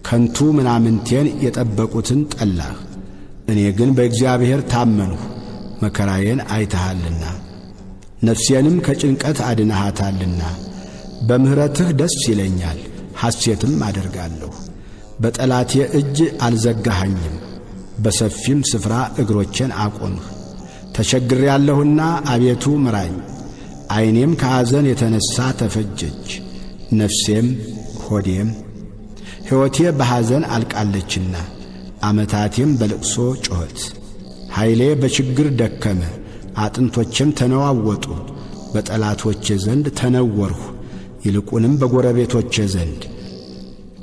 ከንቱ ምናምንቴን የጠበቁትን ጠላህ። እኔ ግን በእግዚአብሔር ታመንሁ፣ መከራዬን አይተሃልና ነፍሴንም ከጭንቀት አድነሃታልና። በምሕረትህ ደስ ይለኛል፣ ሐሴትም አደርጋለሁ። በጠላቴ እጅ አልዘጋኸኝም፣ በሰፊም ስፍራ እግሮቼን አቆምህ። ተቸግሬአለሁና አቤቱ ምራኝ፣ ዐይኔም ከሐዘን የተነሣ ተፈጀች፣ ነፍሴም ሆዴም። ሕይወቴ በሐዘን አልቃለችና ዓመታቴም በልቅሶ ጮኸት። ኃይሌ በችግር ደከመ፣ አጥንቶቼም ተነዋወጡ። በጠላቶቼ ዘንድ ተነወርሁ፣ ይልቁንም በጎረቤቶቼ ዘንድ።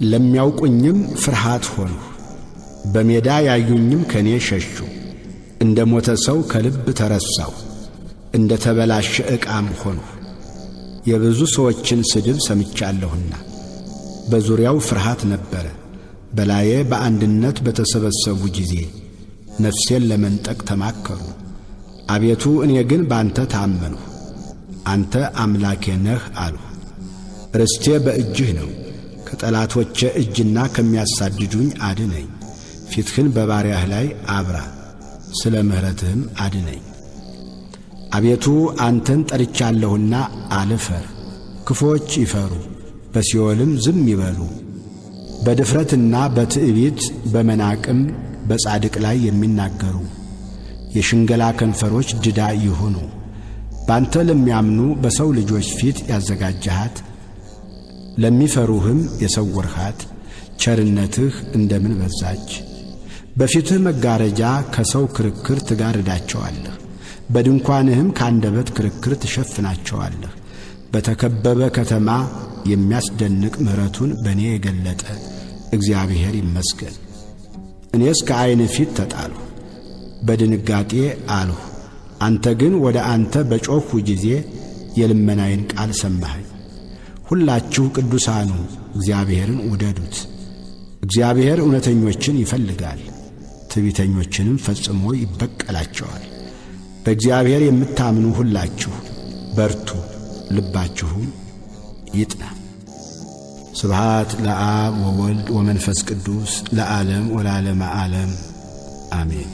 ለሚያውቁኝም ፍርሃት ሆንሁ፣ በሜዳ ያዩኝም ከኔ ሸሹ። እንደ ሞተ ሰው ከልብ ተረሳሁ፣ እንደ ተበላሸ ዕቃም ሆንሁ። የብዙ ሰዎችን ስድብ ሰምቻለሁና በዙሪያው ፍርሃት ነበረ። በላዬ በአንድነት በተሰበሰቡ ጊዜ ነፍሴን ለመንጠቅ ተማከሩ። አቤቱ እኔ ግን ባንተ ታመንሁ፣ አንተ አምላኬ ነህ አልሁ። ርስቴ በእጅህ ነው፣ ከጠላቶቼ እጅና ከሚያሳድዱኝ አድነኝ። ፊትህን በባሪያህ ላይ አብራ፣ ስለ ምሕረትህም አድነኝ። አቤቱ አንተን ጠርቻለሁና አልፈር። ክፉዎች ይፈሩ፣ በሲኦልም ዝም ይበሉ። በድፍረትና በትዕቢት በመናቅም በጻድቅ ላይ የሚናገሩ የሽንገላ ከንፈሮች ድዳ ይሁኑ። ባንተ ለሚያምኑ በሰው ልጆች ፊት ያዘጋጀሃት፣ ለሚፈሩህም የሰወርሃት ቸርነትህ እንደምን በዛች! በፊትህ መጋረጃ ከሰው ክርክር ትጋርዳቸዋለህ፣ በድንኳንህም ከአንደበት ክርክር ትሸፍናቸዋለህ። በተከበበ ከተማ የሚያስደንቅ ምሕረቱን በእኔ የገለጠ እግዚአብሔር ይመስገን። እኔስ ከዐይን ፊት ተጣልሁ፣ በድንጋጤ አልሁ። አንተ ግን ወደ አንተ በጮኽሁ ጊዜ የልመናዬን ቃል ሰማኸኝ። ሁላችሁ ቅዱሳኑ እግዚአብሔርን ውደዱት። እግዚአብሔር እውነተኞችን ይፈልጋል፣ ትዕቢተኞችንም ፈጽሞ ይበቀላቸዋል። በእግዚአብሔር የምታምኑ ሁላችሁ በርቱ፣ ልባችሁም ይጥና። ስብሃት ለአብ ወወልድ ወመንፈስ ቅዱስ ለዓለም ወለዓለመ ዓለም አሜን።